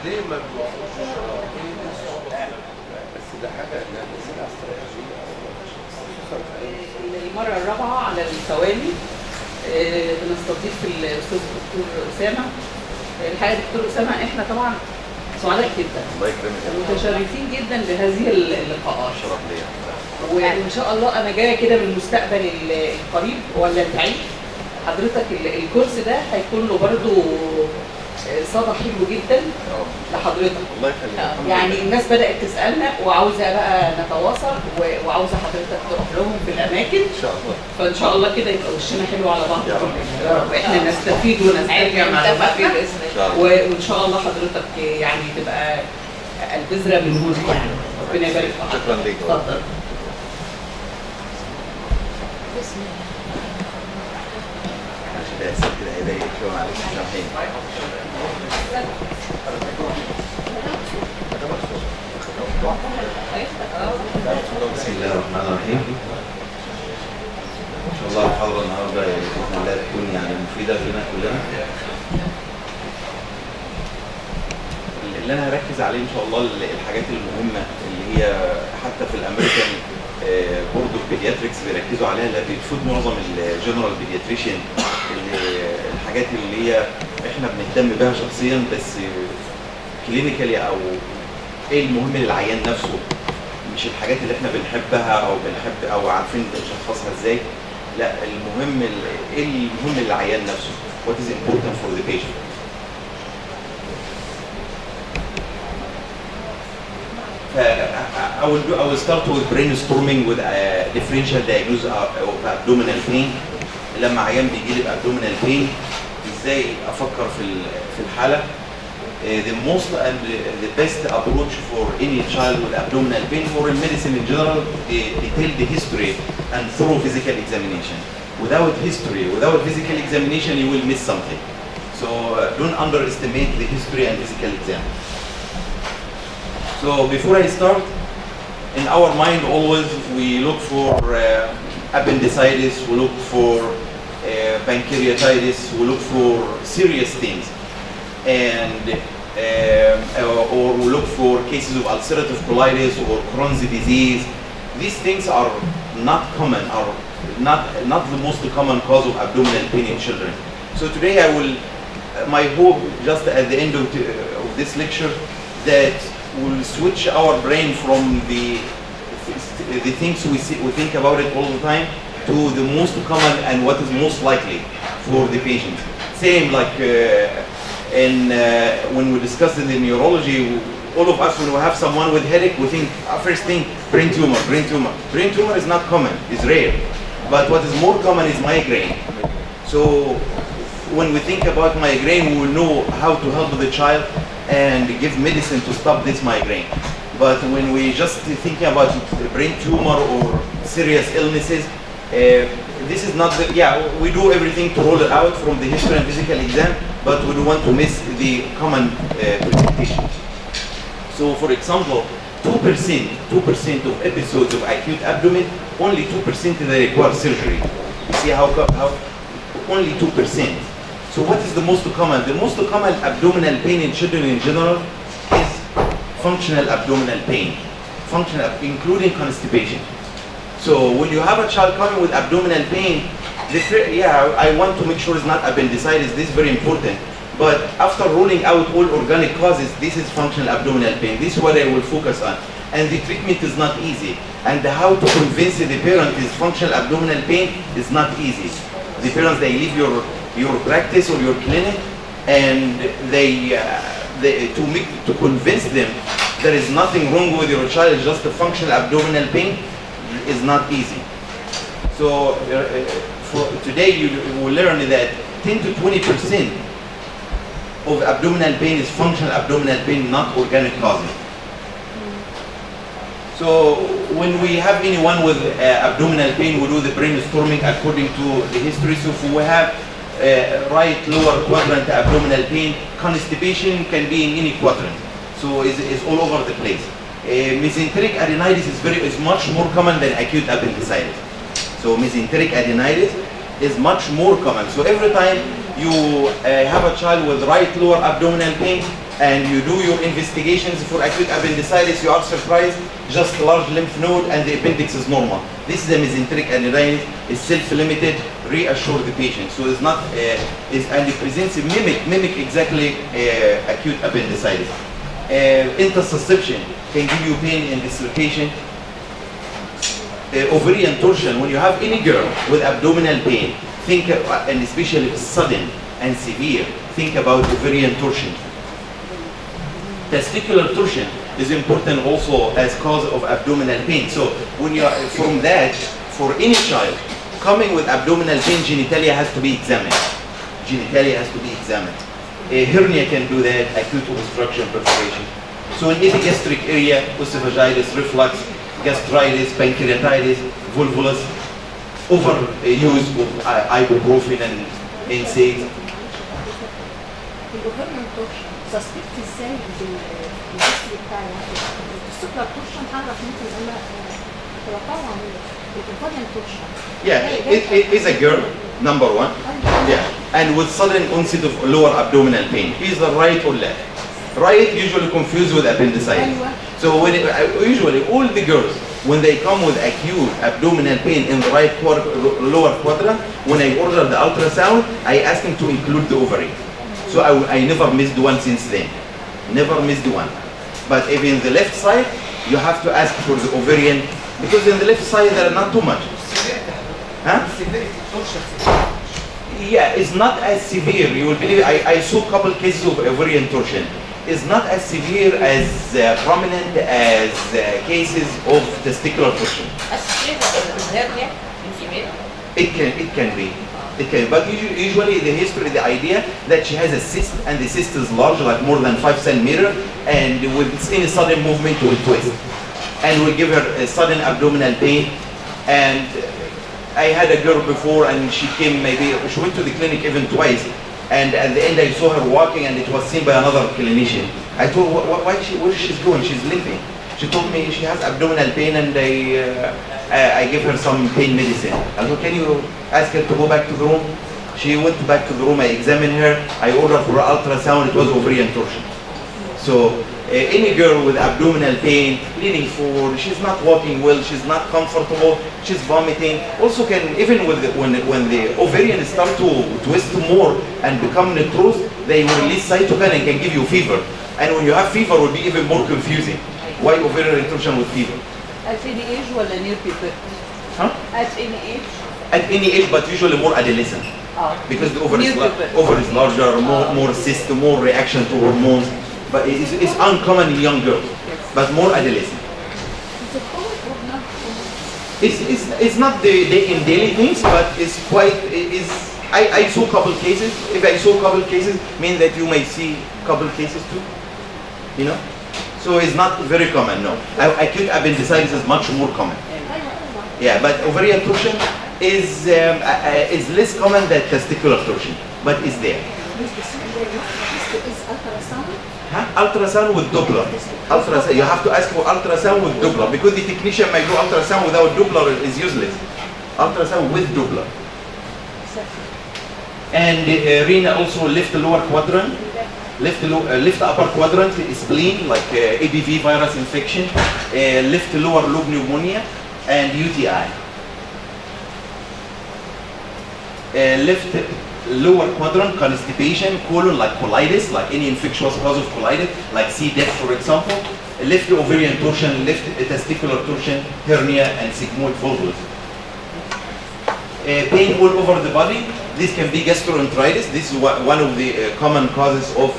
ليه ما بيوصلوش الشراب؟ ايه دي الصعوبة؟ بس ده حاجة نسينا استراتيجية خصوصا المرة الرابعة على الثواني بنستضيف الأستاذ الدكتور أسامة. الحقيقة دكتور أسامة احنا طبعا سعداء جدا الله يكرمك ومتشرفين جدا بهذه اللقاءات. شرف ليا. وإن شاء الله أنا جاية كده من المستقبل القريب ولا البعيد. حضرتك الكورس ده هيكون له برضه صدى حلو جدا لحضرتك. الله يخليك. يعني الناس بدأت تسألنا وعاوزة بقى نتواصل وعاوزة حضرتك تروح لهم في الأماكن. ان شاء الله. فإن شاء الله كده يبقى وشنا حلو على بعض. يا رب. يا رب احنا نستفيد ونسترجع معلومات بإذن الله. وإن شاء الله حضرتك يعني تبقى البذرة من هنا يعني. ربنا يبارك فيك. شكرا ليك. اتفضل. بسم الله. كده يا ست الهدايا شو معلش سامحيني. بسم الله الرحمن الرحيم. ان شاء الله المحاضرة النهارده باذن الله تكون يعني مفيدة لنا كلنا. اللي انا هركز عليه ان شاء الله الحاجات المهمة اللي هي حتى في الامريكان بورد اوف بيدياتريكس بيركزوا عليها اللي بتفوت معظم الجنرال بيدياتريشن، الحاجات اللي هي احنا بنهتم بها شخصيا بس كلينيكالي او ايه المهم للعيان نفسه، مش الحاجات اللي احنا بنحبها او عارفين نشخصها ازاي. لا المهم ايه المهم للعيان نفسه. What is important for the patient. I will start with brainstorming with a differential diagnosis of abdominal pain. لما عيان بيجي لي بابدومينال pain ازاي افكر في الحاله. The most and the best approach for any child with abdominal pain or in medicine in general, detailed history and thorough physical examination. Without history, without physical examination, you will miss something. So don't underestimate the history and physical exam. So before I start, in our mind always we look for appendicitis, we look for pancreatitis, we look for serious things, and or we look for cases of ulcerative colitis or Crohn's disease. These things are not common, are not the most common cause of abdominal pain in children. So today I will, my hope just at the end of this lecture, that we'll switch our brain from the things we think about it all the time to the most common and what is most likely for the patient. Same like when we discussed in the neurology, all of us when we have someone with headache, we think first thing brain tumor, brain tumor. Brain tumor is not common, it's rare. But what is more common is migraine. So when we think about migraine, we will know how to help the child and give medicine to stop this migraine. But when we just thinking about brain tumor or serious illnesses, this is not the, we do everything to rule it out from the history and physical exam, but we don't want to miss the common presentation. So for example, 2% of episodes of acute abdomen, only 2% they require surgery. You see how only 2%. So what is the most common? The most common abdominal pain in children in general is functional abdominal pain, including constipation. So when you have a child coming with abdominal pain, I want to make sure it's not appendicitis. This is very important. But after ruling out all organic causes, this is functional abdominal pain. This is what I will focus on. And the treatment is not easy. And how to convince the parent is functional abdominal pain is not easy. The parents, they leave your practice or your clinic, and to convince them there is nothing wrong with your child, it's just a functional abdominal pain, is not easy. So for today you will learn that 10 to 20% of abdominal pain is functional abdominal pain, not organic causes. So when we have anyone with abdominal pain, we do the brainstorming according to the history. So if we have right lower quadrant abdominal pain, constipation can be in any quadrant. So it's all over the place. Mesenteric adenitis is much more common than acute appendicitis. So mesenteric adenitis is much more common. So every time you have a child with right lower abdominal pain, and you do your investigations for acute appendicitis, you are surprised, just a large lymph node and the appendix is normal. This is a mesenteric aneuritis, is self-limited, reassure the patient. So it's not, and it presents a mimic exactly acute appendicitis. Intussusception can give you pain and dislocation. Ovarian torsion, when you have any girl with abdominal pain, think, and especially if it's sudden and severe, think about ovarian torsion. Testicular torsion is important also as cause of abdominal pain. So when you are, from that, for any child coming with abdominal pain, genitalia has to be examined. Genitalia has to be examined. A hernia can do that, acute obstruction, perforation. So in epigastric area, esophagitis, reflux, gastritis, pancreatitis, volvulus, overuse of ibuprofen and NSAIDs. الأوفرمان تورشن سسبكت ازاي بالجسم بتاعي السكر تورشن هعرف ممكن انا اتوقعه اعمله الأوفرمان تورشن. Yeah, it is a girl, number one. Yeah, and with sudden onset of lower abdominal pain. Is the right or left? Right usually confused with appendicitis. So when usually all the girls, when they come with acute abdominal pain in the right lower quadrant, when I order the ultrasound, I ask them to include the ovary. So I never missed one since then. Never missed one. But if in the left side, you have to ask for the ovarian, because in the left side there are not too much. Huh? Yeah, it's not as severe. You will believe I saw a couple cases of ovarian torsion. It's not as severe as prominent as cases of testicular torsion. It can be. It can, but usually the history, the idea that she has a cyst and the cyst is large, like more than 5 centimeters, and with any sudden movement will twist, and will give her a sudden abdominal pain. And I had a girl before, and she came she went to the clinic even twice, and at the end I saw her walking, and it was seen by another clinician. I told her, where is she going? She's limping. She told me she has abdominal pain, and I gave her some pain medicine. I said, can you ask her to go back to the room? She went back to the room, I examined her, I ordered for ultrasound, it was ovarian torsion. So any girl with abdominal pain, leaning forward, she's not walking well, she's not comfortable, she's vomiting. Also can, even with when the ovarian start to twist more and become necrose, they will release cytokine and can give you fever. And when you have fever, it will be even more confusing. Why ovarian torsion with fever? At any age ولا near puberty? Huh? At any age? At any age, but usually more adolescent. Because the ovary is larger, more cyst, more reaction to hormones. But it's uncommon in young girls, but more adolescent. Is it common or not common? It's not the daily things, but it's quite, I saw couple cases. If I saw couple cases, mean that you may see couple cases too, you know? So it's not very common, no. Acute appendicitis is much more common. Yeah, but ovarian torsion is less common than testicular torsion, but it's there. Is ultrasound? Huh? Ultrasound with Doppler. Ultrasound. You have to ask for ultrasound with Doppler, because the technician may do ultrasound without Doppler is useless. Ultrasound with Doppler. And Rena also left lower quadrant. Left upper quadrant spleen, like ABV virus infection, left lower lobe pneumonia, and UTI. Left lower quadrant constipation, colon, like colitis, like any infectious cause of colitis, like C. diff, for example. Left ovarian torsion, left testicular torsion, hernia, and sigmoid volvulus. Pain all over the body. This can be gastroenteritis. This is one of the common causes of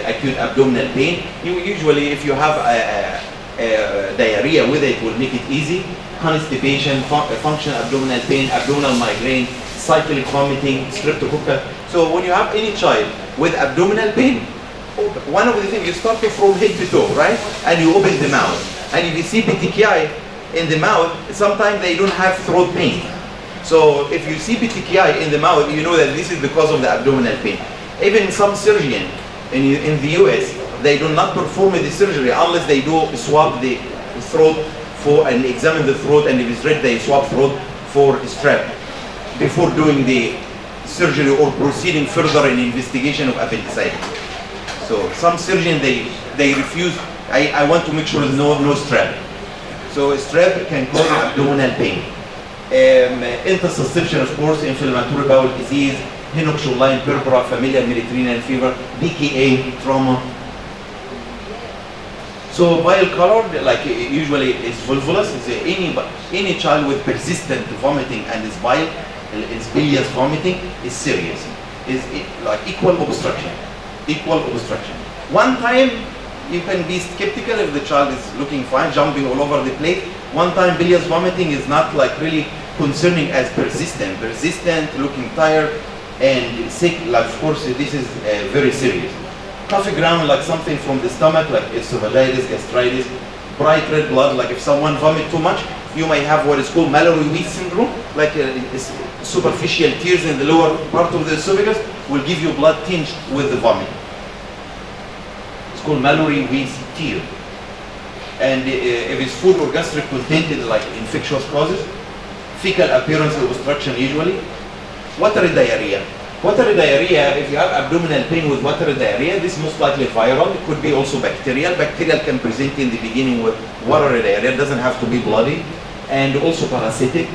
acute abdominal pain. Usually, if you have diarrhea with it, will make it easy. Constipation, functional abdominal pain, abdominal migraine, cyclic vomiting, streptococcal. So when you have any child with abdominal pain, one of the things, you start from head to toe, right? And you open the mouth. And if you see petechiae in the mouth, sometimes they don't have throat pain. So if you see petechiae in the mouth, you know that this is the cause of the abdominal pain. Even some surgeon in the US, they do not perform the surgery unless they do swab the throat and examine the throat, and if it's red, they swab throat for strep before doing the surgery or proceeding further in investigation of appendicitis. So some surgeons, they refuse. I want to make sure there's no strap. So a strap can cause abdominal pain. Intussusception, of course, inflammatory bowel disease, Henoch line purpura, familial Mediterranean fever, DKA, trauma. So bile color, like usually is volvulus. Is any child with persistent vomiting and is bile, is bilious vomiting, is serious. Is like equal obstruction. Equal obstruction. One time you can be skeptical if the child is looking fine, jumping all over the place. One time bilious vomiting is not like really concerning as persistent. Persistent, looking tired and sick, like of course this is very serious. Coffee ground, like something from the stomach, like esophagitis, gastritis, bright red blood, like if someone vomit too much, you may have what is called Mallory-Weiss syndrome, like superficial tears in the lower part of the esophagus will give you blood tinged with the vomit. It's called Mallory-Weiss tear. And if it's food or gastric contained, like infectious causes, fecal appearance of obstruction usually, watery diarrhea. Watery diarrhea, if you have abdominal pain with watery diarrhea, this is most likely viral. It could be also bacterial. Bacterial can present in the beginning with watery diarrhea. It doesn't have to be bloody. And also parasitic.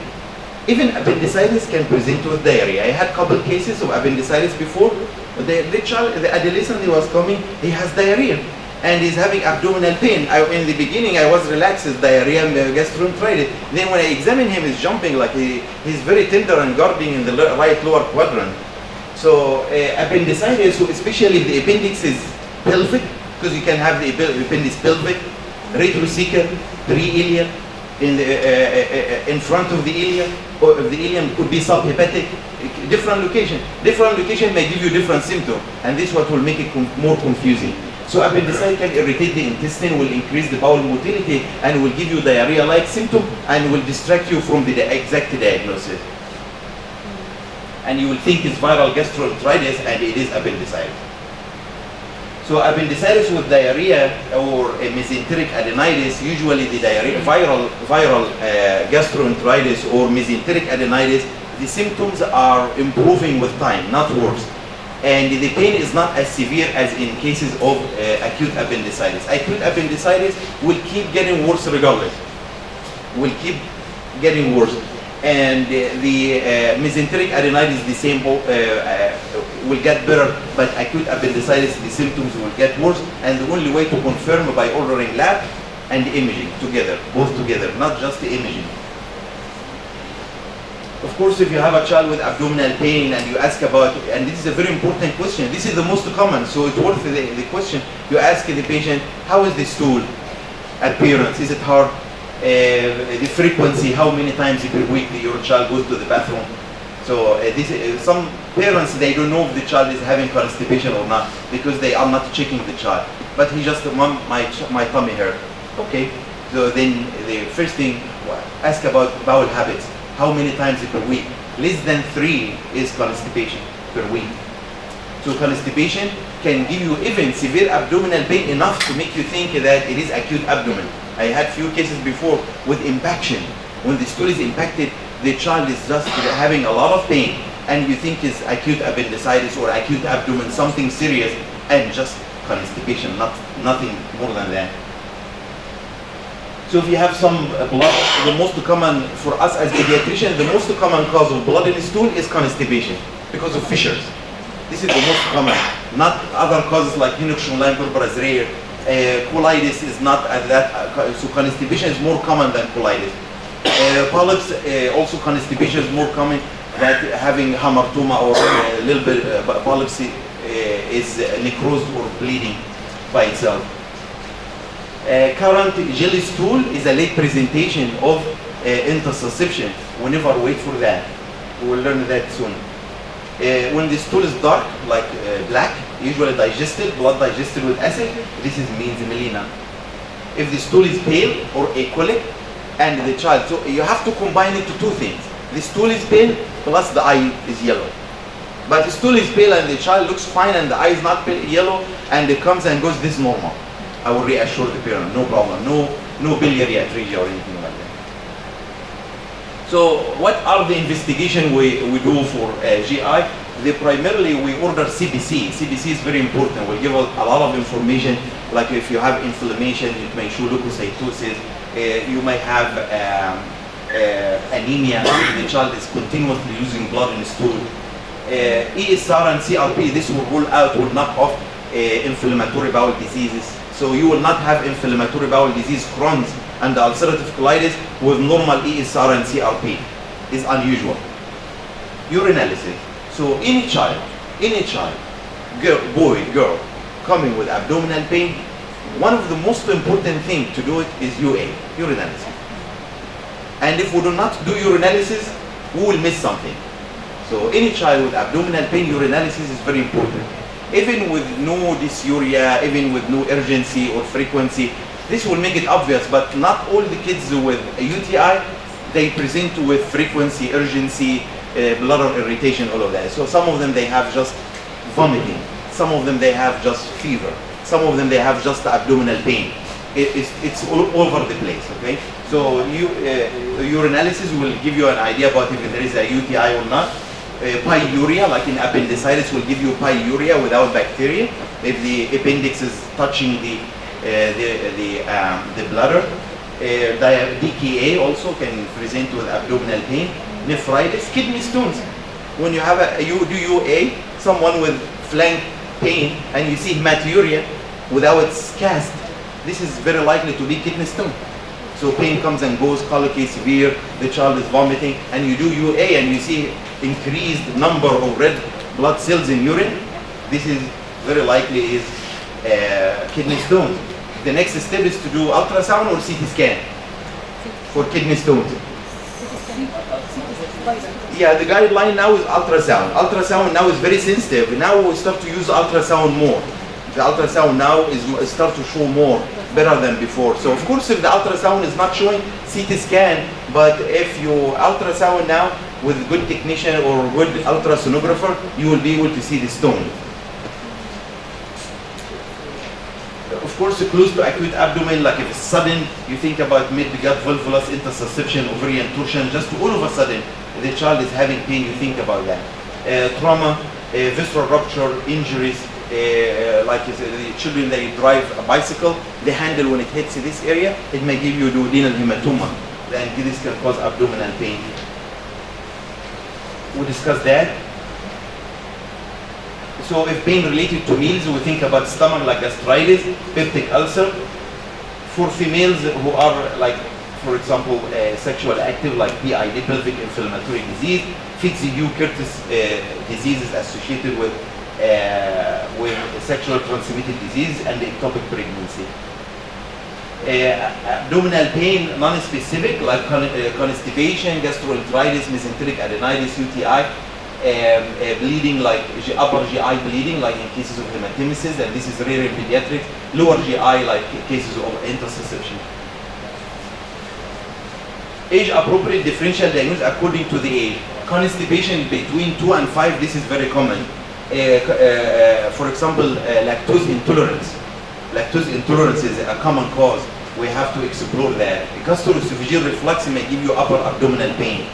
Even appendicitis can present with diarrhea. I had a couple cases of appendicitis before. The child, the adolescent, he was coming, he has diarrhea. And he's having abdominal pain. In the beginning, I was relaxed, it's diarrhea and gastroenteritis. Then when I examine him, he's jumping, like he's very tender and guarding in the right lower quadrant. So appendicitis, especially if the appendix is pelvic, because you can have the appendix pelvic, retrocecal, pre-ileal, in front of the ileum, or if the ileum could be subhepatic, different location. Different location may give you different symptoms, and this is what will make it more confusing. So appendicitis can irritate the intestine, will increase the bowel motility, and will give you diarrhea-like symptom, and will distract you from the exact diagnosis. And you will think it's viral gastroenteritis, and it is appendicitis. So appendicitis with diarrhea or a mesenteric adenitis, usually the diarrhea, viral gastroenteritis or mesenteric adenitis, the symptoms are improving with time, not worse. And the pain is not as severe as in cases of acute appendicitis. Acute appendicitis will keep getting worse regardless. Will keep getting worse. And the mesenteric adenitis, the same, will get better, but acute appendicitis, the symptoms will get worse. And the only way to confirm by ordering lab and imaging together, both together, not just the imaging. Of course, if you have a child with abdominal pain and you ask about, and this is a very important question, this is the most common, so it's worth the question. You ask the patient, how is the stool appearance? Is it hard? The frequency, how many times per week your child goes to the bathroom? So some parents, they don't know if the child is having constipation or not because they are not checking the child. But he just, mom, my tummy hurt. Okay, so then the first thing, ask about bowel habits. How many times per week? Less than 3 is constipation per week. So constipation can give you even severe abdominal pain enough to make you think that it is acute abdomen. I had few cases before with impaction. When the stool is impacted, the child is just having a lot of pain and you think it's acute appendicitis or acute abdomen, something serious, and just constipation, nothing more than that. So if you have some blood, the most common for us as pediatricians, the most common cause of blood in the stool is constipation because of fissures. This is the most common, not other causes like Henoch line purpura is rare. Colitis is not at that, so constipation is more common than colitis. Polyps, also constipation is more common than having hamartoma or a little bit polyps is necrosed or bleeding by itself. Current jelly stool is a late presentation of intussusception. We never wait for that. We will learn that soon. When the stool is dark, like black, usually digested, blood digested with acid, this means melena. If the stool is pale or ecolic, and the child, so you have to combine it to 2 things. The stool is pale plus the eye is yellow. But the stool is pale and the child looks fine and the eye is not pale, yellow, and it comes and goes, this is normal. I will reassure the parent, no problem, no biliary atresia or anything like that. So what are the investigations we do for GI? primarily we order CBC. CBC is very important. We'll give a lot of information, like if you have inflammation, it may show leukocytosis. You may have anemia. The child is continuously losing blood in stool. ESR and CRP, this will rule out, will knock off inflammatory bowel diseases. So you will not have inflammatory bowel disease, Crohn's and ulcerative colitis with normal ESR and CRP. Is unusual. Urinalysis. So any child, girl, boy, girl, coming with abdominal pain, one of the most important things to do it is UA, urinalysis. And if we do not do urinalysis, we will miss something. So any child with abdominal pain, urinalysis is very important. Even with no dysuria, even with no urgency or frequency, this will make it obvious, but not all the kids with a UTI, they present with frequency, urgency, bladder irritation, all of that. So some of them, they have just vomiting. Some of them, they have just fever. Some of them, they have just abdominal pain. It's all over the place, okay? So urinalysis will give you an idea about if there is a UTI or not. Pyuria, like in appendicitis, will give you pyuria without bacteria. If the appendix is touching the bladder. DKA also can present with abdominal pain. Nephritis, kidney stones. When you have you do UA, someone with flank pain, and you see hematuria without cast, this is very likely to be kidney stone. So pain comes and goes, colicky severe, the child is vomiting, and you do UA and you see increased number of red blood cells in urine, this is very likely is kidney stone. The next step is to do ultrasound or CT scan for kidney stones. Yeah, the guideline now is ultrasound. Ultrasound now is very sensitive. Now we start to use ultrasound more. The ultrasound now is start to show more, better than before. So of course, if the ultrasound is not showing, CT scan. But if you ultrasound now with good technician or good ultrasonographer, you will be able to see the stone. Of course, close to acute abdomen, like if it's sudden, you think about mid-gut volvulus intussusception, ovarian torsion, just all of a sudden, the child is having pain, you think about that. Trauma, visceral rupture, injuries, like the children, they drive a bicycle, the handle, when it hits this area, it may give you duodenal hematoma, and this can cause abdominal pain. We discussed that. So if pain related to meals, we think about stomach, like gastritis, peptic ulcer. For females who are like, for example, sexual active, like PID, pelvic inflammatory disease, Fitzhugh-Curtis disease is associated with sexual transmitted disease and ectopic pregnancy. Abdominal pain, non-specific, like constipation, gastroenteritis, mesenteric adenitis, UTI. Bleeding, like upper GI bleeding, like in cases of hematemesis, and this is rare in pediatrics. Lower GI, like cases of intussusception. Age-appropriate differential diagnosis according to the age. Constipation between 2 and 5, this is very common. For example, lactose intolerance. Lactose intolerance is a common cause. We have to explore that. Gastroesophageal reflux may give you upper abdominal pain.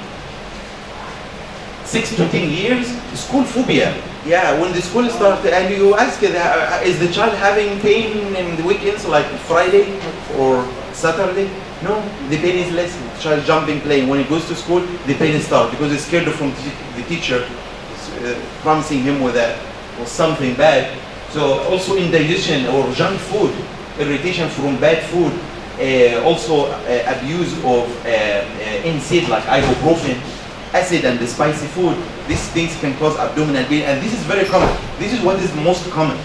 6 to 10 years, school phobia. Yeah, when the school starts and you ask, is the child having pain in the weekends, like Friday or Saturday? No, the pain is less. The child jumping, playing. When he goes to school, the pain starts because he's scared from the teacher promising him with something bad. So also indigestion or junk food, irritation from bad food, also abuse of NSAID like ibuprofen, acid and the spicy food. These things can cause abdominal pain, and this is very common. This is what is most common.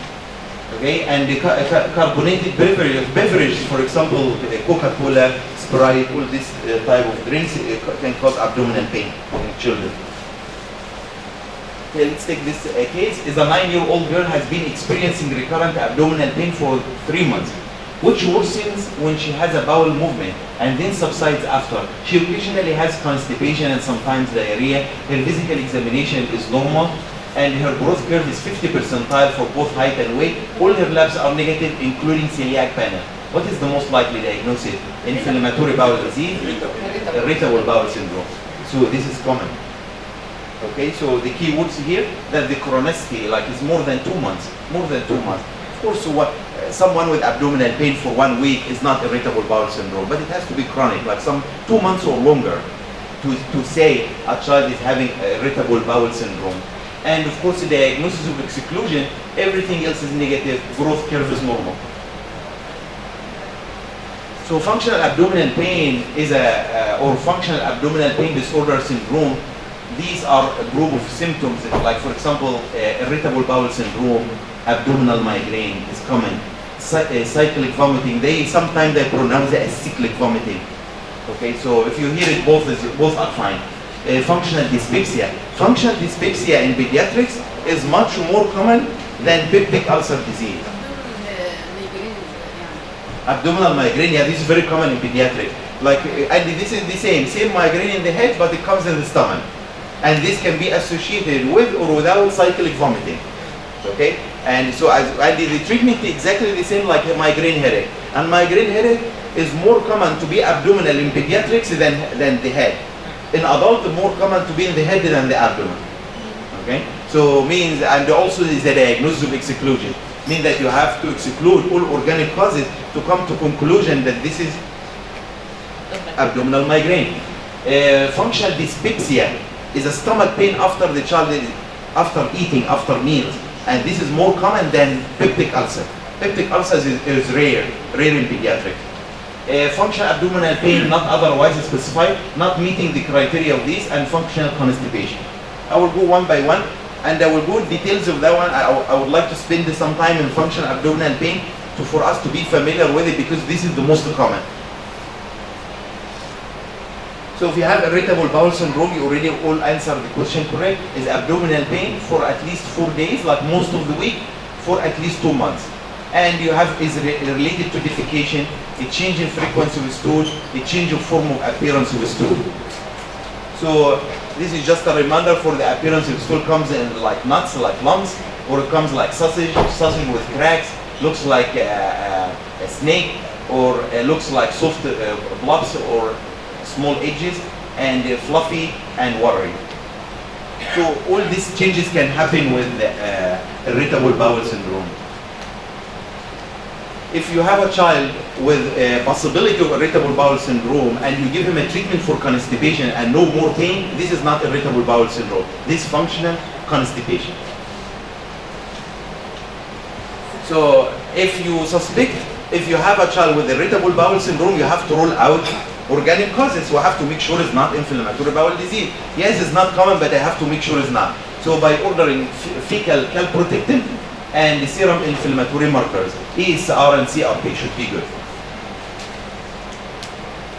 Okay, and the carbonated beverage, for example, Coca-Cola, Sprite, all this type of drinks can cause abdominal pain in children. Okay, let's take this case. Is a 9-year-old girl has been experiencing recurrent abdominal pain for 3 months, which worsens when she has a bowel movement and then subsides after. She occasionally has constipation and sometimes diarrhea. Her physical examination is normal and her growth curve is 50 percentile for both height and weight. All her labs are negative, including celiac panel. What is the most likely diagnosis? Inflammatory bowel disease, irritable bowel syndrome. So this is common. Okay, so the key words here that the chronicity like is more than 2 months. More than 2 months. Of course, someone with abdominal pain for 1 week is not irritable bowel syndrome, but it has to be chronic, like 2 months or longer, to say a child is having irritable bowel syndrome. And of course, the diagnosis of exclusion, everything else is negative, growth curve is normal. So functional abdominal pain is or functional abdominal pain disorder syndrome. These are a group of symptoms, like for example, irritable bowel syndrome, abdominal migraine is common, cyclic vomiting. Sometimes they pronounce it as cyclic vomiting. Okay, so if you hear it, both are fine. Functional dyspepsia. Functional dyspepsia in pediatrics is much more common than peptic ulcer disease. Abdominal migraine, yeah, this is very common in pediatrics. Like, and this is the same migraine in the head, but it comes in the stomach. And this can be associated with or without cyclic vomiting. Okay, and so the treatment is exactly the same like a migraine headache. And migraine headache is more common to be abdominal in pediatrics than the head. In adult, more common to be in the head than the abdomen. Okay, so means, and also is a diagnosis of exclusion. Means that you have to exclude all organic causes to come to conclusion that this is abdominal migraine. Functional dyspepsia is a stomach pain after the child after eating, after meals, and this is more common than peptic ulcer. Peptic ulcer is rare in pediatrics. Functional abdominal pain not otherwise specified, not meeting the criteria of these, and functional constipation. I will go one by one, and I will go in details of that one. I would like to spend some time in functional abdominal pain for us to be familiar with it, because this is the most common. So if you have irritable bowel syndrome, you already all answered the question correct. Is abdominal pain for at least 4 days, like most of the week, for at least 2 months. And you have is related to defecation, a change in frequency of stool, a change of form of appearance of stool. So this is just a reminder for the appearance of stool comes in like nuts, like lumps, or it comes like sausage with cracks, looks like a snake, or looks like soft blobs or small edges, and fluffy and watery. So all these changes can happen with irritable bowel syndrome. If you have a child with a possibility of irritable bowel syndrome and you give him a treatment for constipation and no more pain, this is not irritable bowel syndrome. This is functional constipation. So if you suspect, if you have a child with irritable bowel syndrome, you have to rule out organic causes. So I have to make sure it's not inflammatory bowel disease. Yes, it's not common, but I have to make sure it's not. So by ordering fecal calprotectin and serum inflammatory markers, ESR and CRP should be good.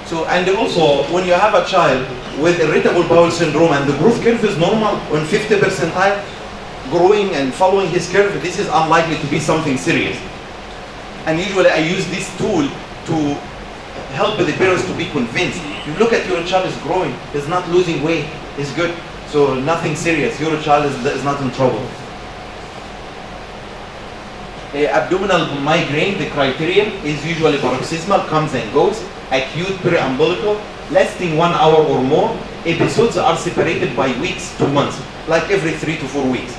So, and also, when you have a child with irritable bowel syndrome and the growth curve is normal on 50 percentile, growing and following his curve, this is unlikely to be something serious. And usually I use this tool to help the parents to be convinced. You look at your child is growing, is not losing weight, is good. So nothing serious, your child is not in trouble. Abdominal migraine, the criterion is usually paroxysmal, comes and goes, acute periumbilical, lasting 1 hour or more. Episodes are separated by weeks to months, like every 3 to 4 weeks.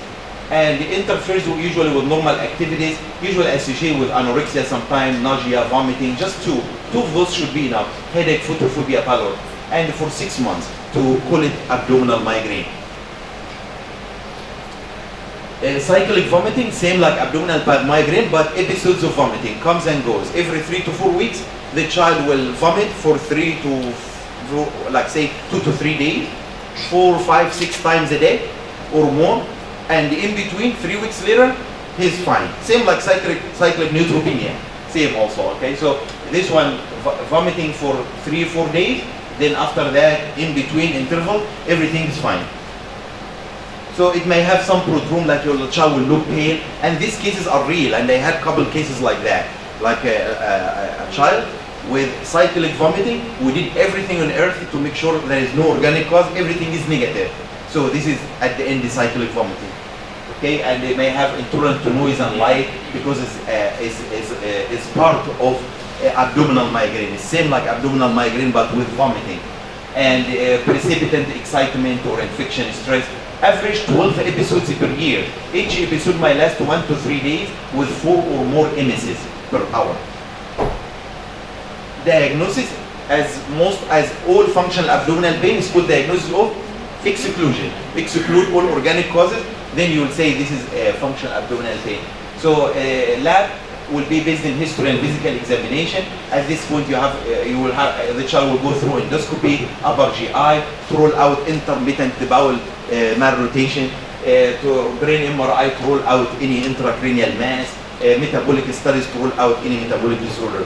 And it interferes usually with normal activities, usually associated with anorexia sometimes, nausea, vomiting, just two. 2 of those should be enough, headache, photophobia, pallor. And for 6 months to call it abdominal migraine. Cyclic vomiting, same like abdominal migraine, but episodes of vomiting, comes and goes. Every 3 to 4 weeks, the child will vomit for 3 to, like say, 2 to 3 days, 4, 5, 6 times a day or more. And in between, 3 weeks later, he's fine. Same like cyclic neutropenia, same also, okay? So this one, vomiting for 3 or 4 days, then after that, in between interval, everything is fine. So it may have some prodrome, like your child will look pale, and these cases are real, and I had a couple cases like that. Like a child with cyclic vomiting, we did everything on earth to make sure there is no organic cause, everything is negative. So this is at the end the cyclic vomiting. Okay, and they may have intolerance to noise and light because it's part of abdominal migraine. It's same like abdominal migraine but with vomiting. And precipitant excitement or infection, stress, Average 12 episodes per year. Each episode might last 1 to 3 days with 4 or more emesis per hour. Diagnosis, as all functional abdominal pain is called diagnosis of exclusion. Exclude all organic causes, then you will say this is a functional abdominal pain. So lab will be based in history and physical examination. At this point, the child will go through endoscopy, upper GI, to rule out intermittent bowel malrotation, to brain MRI to rule out any intracranial mass, metabolic studies to rule out any metabolic disorder.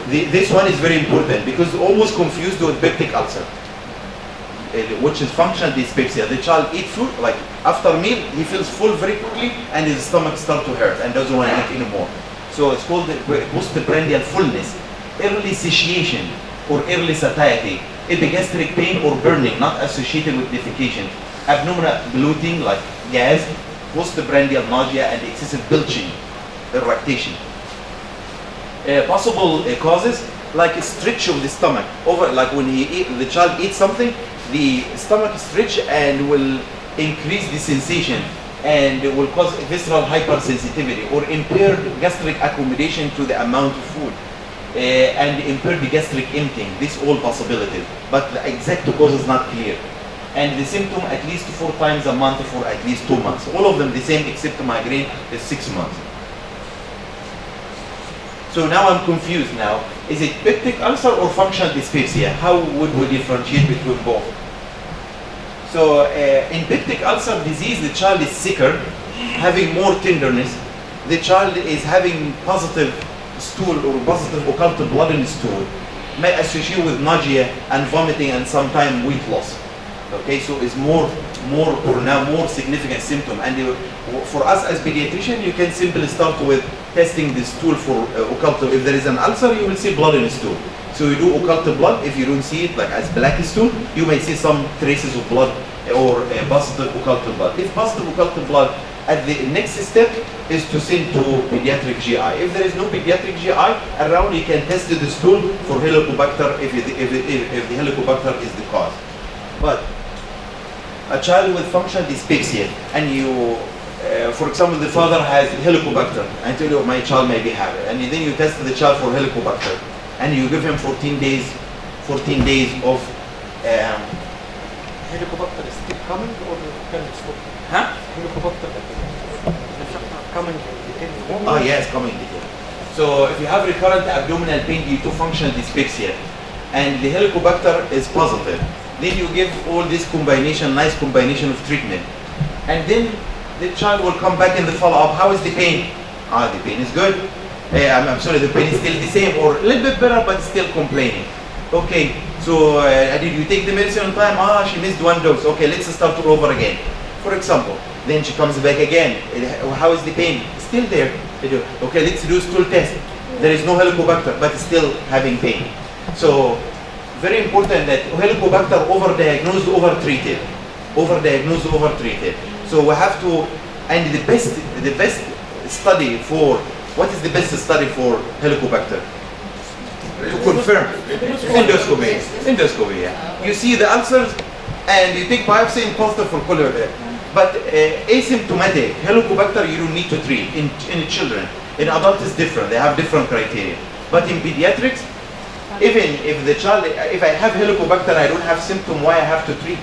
This one is very important because almost confused with peptic ulcer, which is functional dyspepsia. The child eats food, like after meal, he feels full very quickly and his stomach starts to hurt and doesn't want to eat anymore. So it's called postprandial fullness, early satiation or early satiety, epigastric pain or burning not associated with defecation, abdominal bloating like gas, postprandial nausea and excessive belching, eructation. Possible causes like a stretch of the stomach over, like when the child eats something, the stomach stretch and will increase the sensation and will cause visceral hypersensitivity or impaired gastric accommodation to the amount of food and impaired gastric emptying. This all possibilities, but the exact cause is not clear. And the symptom at least 4 times a month for at least 2 months. All of them the same except migraine is 6 months. So now I'm confused now. Is it peptic ulcer or functional dyspepsia? How would we differentiate between both? So in peptic ulcer disease, the child is sicker, having more tenderness. The child is having positive stool or positive occult blood in the stool, may associate with nausea and vomiting and sometimes weight loss. Okay, so it's more significant symptom. And for us as pediatrician, you can simply start with testing the stool for occult. If there is an ulcer, you will see blood in the stool. So you do occult blood. If you don't see it like as black stool, you may see some traces of blood or positive occult blood. If positive occult blood, at the next step is to send to pediatric GI. If there is no pediatric GI around, you can test the stool for Helicobacter if the Helicobacter is the cause. But a child with functional dyspepsia, and you, for example, the father has Helicobacter, and tell you my child may be having, and then you test the child for Helicobacter, and you give him 14 days of. Helicobacter is still coming or can it stop? Huh? Helicobacter coming. Oh yes, coming. So if you have recurrent abdominal pain due to functional dyspepsia, and the Helicobacter is positive, then you give all this combination, nice combination of treatment. And then the child will come back in the follow-up. How is the pain? The pain is good. I'm sorry, the pain is still the same or a little bit better, but still complaining. Okay, so did you take the medicine on time? She missed 1 dose. Okay, let's start all over again. For example, then she comes back again. How is the pain? Still there. Okay, let's do stool test. There is no Helicobacter, but still having pain. So, very important that Helicobacter overdiagnosed, overtreated. Overdiagnosed, overtreated. So we have to, and the best study for, what is the best study for Helicobacter? To confirm. Endoscopy, yeah. You see the ulcers and you take biopsy and positive for cholera. But asymptomatic Helicobacter you don't need to treat in children. In adults it's different, they have different criteria. But in pediatrics, even if the child, if I have Helicobacter, I don't have symptom, why I have to treat?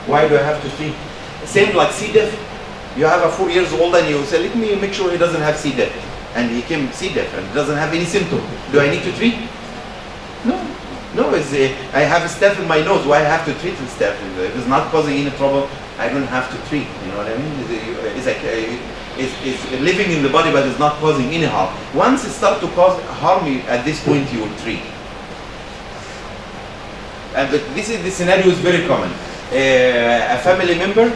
Why do I have to treat? Same like C. diff. You have a 4 years old and you say, let me make sure he doesn't have C. diff. And he came C. diff and doesn't have any symptom. Do I need to treat? No, I have a staph in my nose, why I have to treat the staph? If it's not causing any trouble, I don't have to treat, you know what I mean? It's like, it's living in the body but it's not causing any harm. Once it starts to cause harm, at this point you will treat. But the scenario is very common. A family member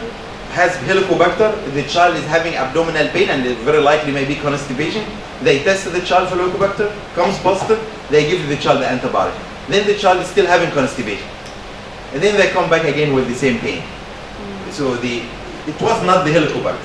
has Helicobacter, the child is having abdominal pain and very likely maybe constipation. They test the child for Helicobacter, comes positive, they give the child the antibiotic. Then the child is still having constipation. And then they come back again with the same pain. So it was not the Helicobacter.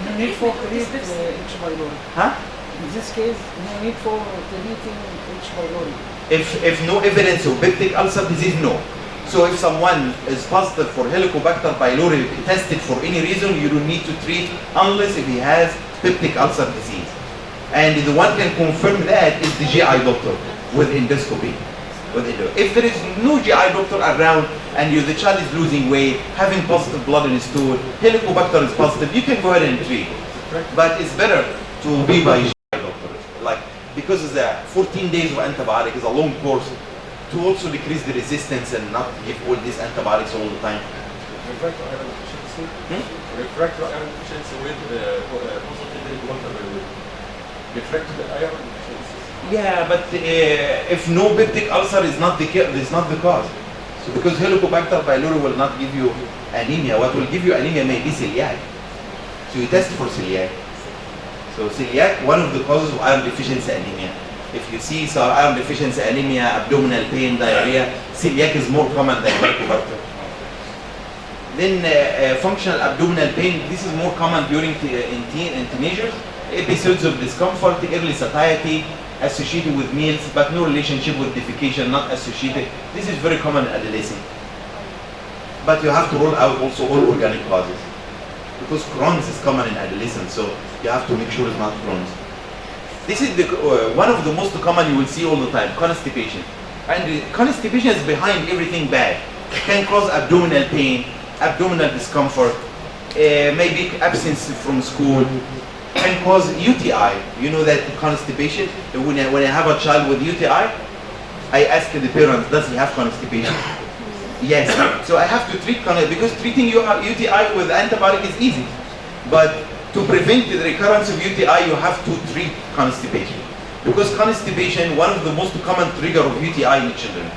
No need for treating H. pylori. Huh? In this case, no need for treating H. pylori. If no evidence of peptic ulcer disease, no. So if someone is positive for Helicobacter pylori tested for any reason, you don't need to treat unless if he has peptic ulcer disease. And the one can confirm that is the GI doctor with endoscopy. If there is no GI doctor around and the child is losing weight, having positive blood in his stool, Helicobacter is positive, you can go ahead and treat. But it's better to be by GI doctor. Like, because it's 14 days of antibiotic is a long course to also decrease the resistance and not give all these antibiotics all the time. Refractory iron deficiency. Refractory iron deficiency with positive Helicobacter pylori. Refractory iron deficiency. Yeah, but if no peptic ulcer is not the cause. So because Helicobacter pylori will not give you anemia, what will give you anemia may be celiac. So you test for celiac. So celiac, one of the causes of iron deficiency anemia. If you see iron deficiency anemia, abdominal pain, diarrhea, celiac is more common than Helicobacter. Then functional abdominal pain, this is more common during in teenagers. Episodes of discomfort, early satiety, associated with meals, but no relationship with defecation, not associated. This is very common in adolescent. But you have to rule out also all organic causes. Because Crohn's is common in adolescents, so you have to make sure it's not Crohn's. This is one of the most common you will see all the time, constipation. And constipation is behind everything bad. It can cause abdominal pain, abdominal discomfort, maybe absence from school, can cause UTI. You know that constipation, when I have a child with UTI, I ask the parents, does he have constipation? Yes. So I have to treat because treating UTI with antibiotic is easy. But to prevent the recurrence of UTI, you have to treat constipation. Because constipation, one of the most common trigger of UTI in children.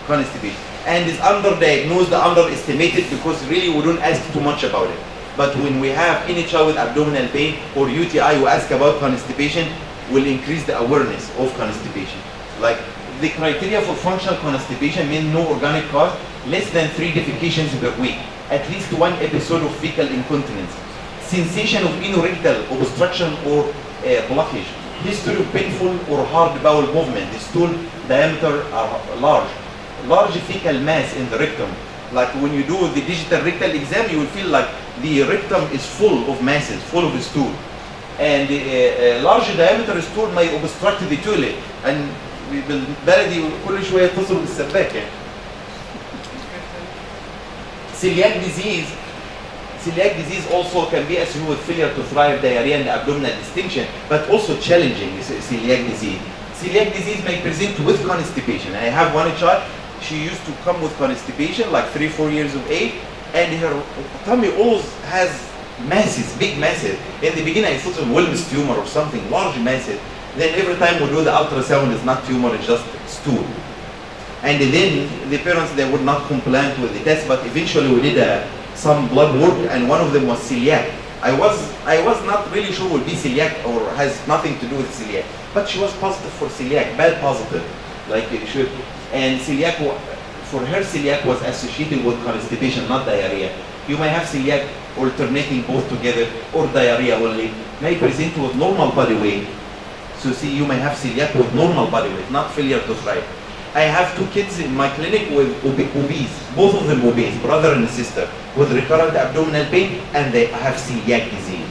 Constipation. And is underdiagnosed, underestimated because really we don't ask too much about it. But when we have any child with abdominal pain or UTI, we ask about constipation, will increase the awareness of constipation. Like the criteria for functional constipation mean no organic cause, less than 3 defecations per week, at least 1 episode of fecal incontinence, sensation of anorectal obstruction or blockage, history of painful or hard bowel movement, the stool diameter are large fecal mass in the rectum. Like when you do the digital rectal exam, you will feel like the rectum is full of masses, full of stool. And the large diameter stool may obstruct the toilet. And بالبلدي كل شوية يتصلوا بالسباك يعني. Celiac disease also can be associated with failure to thrive, diarrhea, and abdominal distension, but also challenging celiac disease. Celiac disease may present with constipation. I have one child, she used to come with constipation, like 3-4 years of age, and her tummy always has masses, big masses. In the beginning I thought it was Wilms tumor or something, large masses. Then every time we do the ultrasound, it's not tumor, it's just stool. And then the parents, they would not comply with the test, but eventually we did some blood work, and one of them was celiac. I was not really sure would be celiac or has nothing to do with celiac, but she was positive for celiac, bad positive, like it should. And celiac, for her celiac was associated with constipation, not diarrhea. You may have celiac alternating both together or diarrhea only, may present with normal body weight. So see, you may have celiac with normal body weight, not failure to thrive. I have 2 kids in my clinic with obese, both of them obese, brother and sister, with recurrent abdominal pain, and they have celiac disease.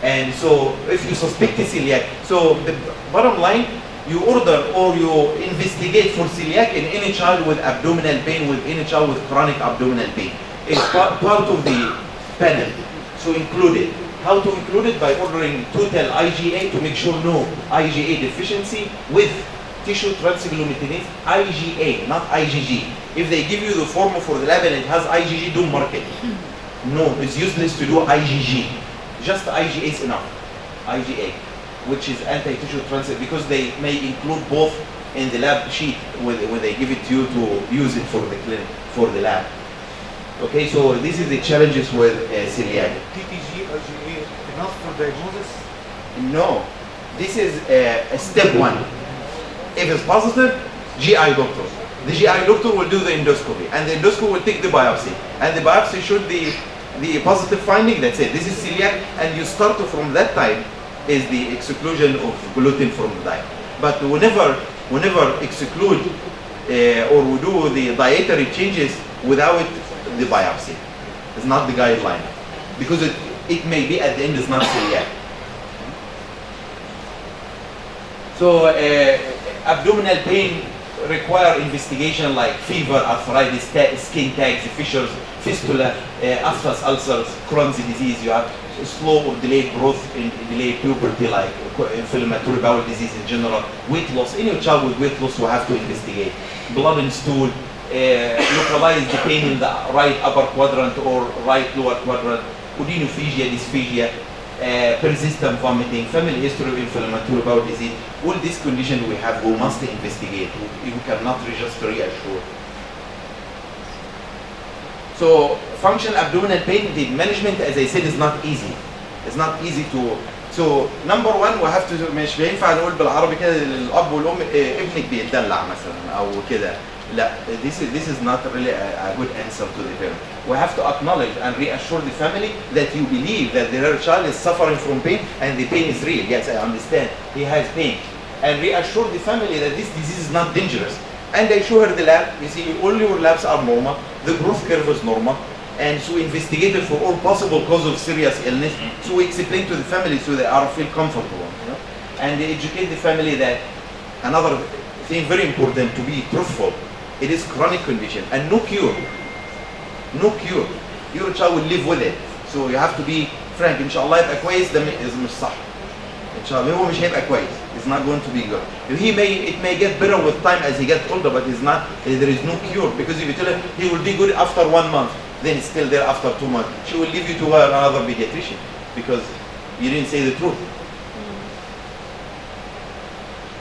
And so if you suspect celiac, so the bottom line, you order or you investigate for celiac in any child with abdominal pain, with any child with chronic abdominal pain. It's part of the panel, so include it. How to include it? By ordering total IgA to make sure no IgA deficiency with tissue transglutinase, IgA, not IgG. If they give you the form for the lab and it has IgG, don't mark it. No, it's useless to do IgG. Just IgA is enough. IgA, which is anti-tissue transfer, because they may include both in the lab sheet when they give it to you to use it for the clinic, for the lab. Okay, so this is the challenges with celiac. TTG, IgA, enough for diagnosis? No, this is step 1. If it's positive, GI doctor. The GI doctor will do the endoscopy, and the endoscopy will take the biopsy, and the biopsy showed the positive finding. That's it. This is celiac, and you start from that time is the exclusion of gluten from the diet. But whenever exclude or we do the dietary changes without the biopsy. It's not the guideline because it may be at the end is not celiac. So abdominal pain require investigation like fever, arthritis, skin tags, fissures, fistula, aphthous ulcers, Crohn's disease. You have slow or delayed growth in delayed puberty like inflammatory bowel disease in general, weight loss. Any child with weight loss will have to investigate. Blood and stool, localize the pain in the right upper quadrant or right lower quadrant, odynophagia, dysphagia, persistent vomiting, family history of inflammatory bowel disease. All these conditions we have, we must investigate. We cannot just reassure. So functional abdominal pain, the management, as I said, is not easy. It's not easy to. So number one, we have to مش بينفع نقول بالعربي كده للأب والأم ابنك بيتدلع مثلا أو كده. لا, this is not really a good answer to the parent. We have to acknowledge and reassure the family that you believe that their child is suffering from pain and the pain is real. Yes, I understand. He has pain. And reassure the family that this disease is not dangerous. And I show her the lab. You see, all your labs are normal. The growth curve is normal. And so we investigated for all possible cause of serious illness. So we explain to the family so they are feel comfortable. You know? And they educate the family that another thing very important to be truthful. It is chronic condition and no cure. No cure. Your child will live with it. So you have to be frank. Inshallah يبقى كويس ده مش صح. Inshallah هو مش هيبقى كويس. It's not going to be good. It may get better with time as he gets older, but it's not. There is no cure because if you tell him he will be good after 1 month, then it's still there after 2 months. She will leave you to another pediatrician because you didn't say the truth.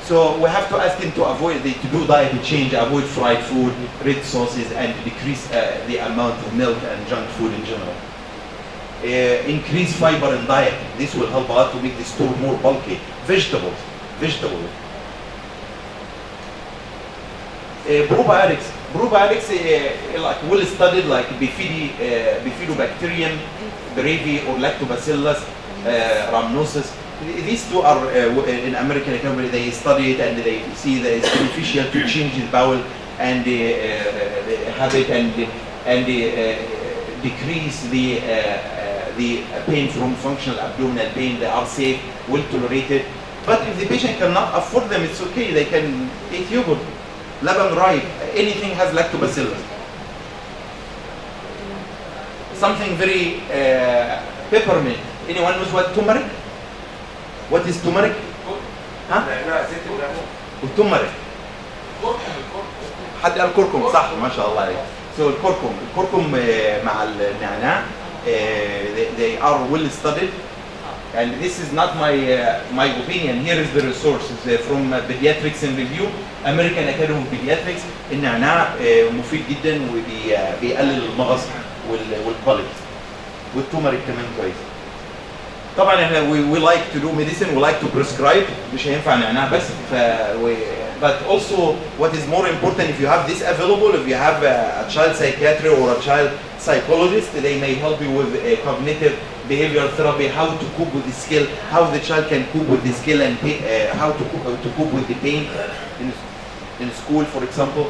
So we have to ask him to avoid to do diet change, avoid fried food, red sauces, and decrease the amount of milk and junk food in general. Increase fiber in diet. This will help a lot to make the stool more bulky. Vegetables. Probiotics like well studied, like Bifidobacterium, brevi, or Lactobacillus rhamnosus. These two are in American Academy. They study it and they see that it's beneficial to change the bowel and the habit and decrease the pain from functional abdominal pain. They are safe, well tolerated. But if the patient cannot afford them, it's okay. They can eat yogurt, laban ripe, anything has lactobacillus. Something very peppermint. Anyone knows what turmeric? What is turmeric? ها؟ التمرك. حد قال كركم صح ما شاء الله عليك. So الكركم مع النعناع they are well studied. And this is not my opinion. Here is the resources from Pediatrics in Review, American Academy of Pediatrics. النعناع مفيد جدا وبيقلل المغص والقلق. والتمرك كمان كويس. طبعا احنا we like to do medicine, we like to prescribe. مش هينفع نعناع بس. But also what is more important, if you have this available, if you have a child psychiatrist or a child psychologist, they may help you with a cognitive behavioral therapy, how to cope with the skill, how the child can cope with the skill, and how to cope with the pain in school, for example.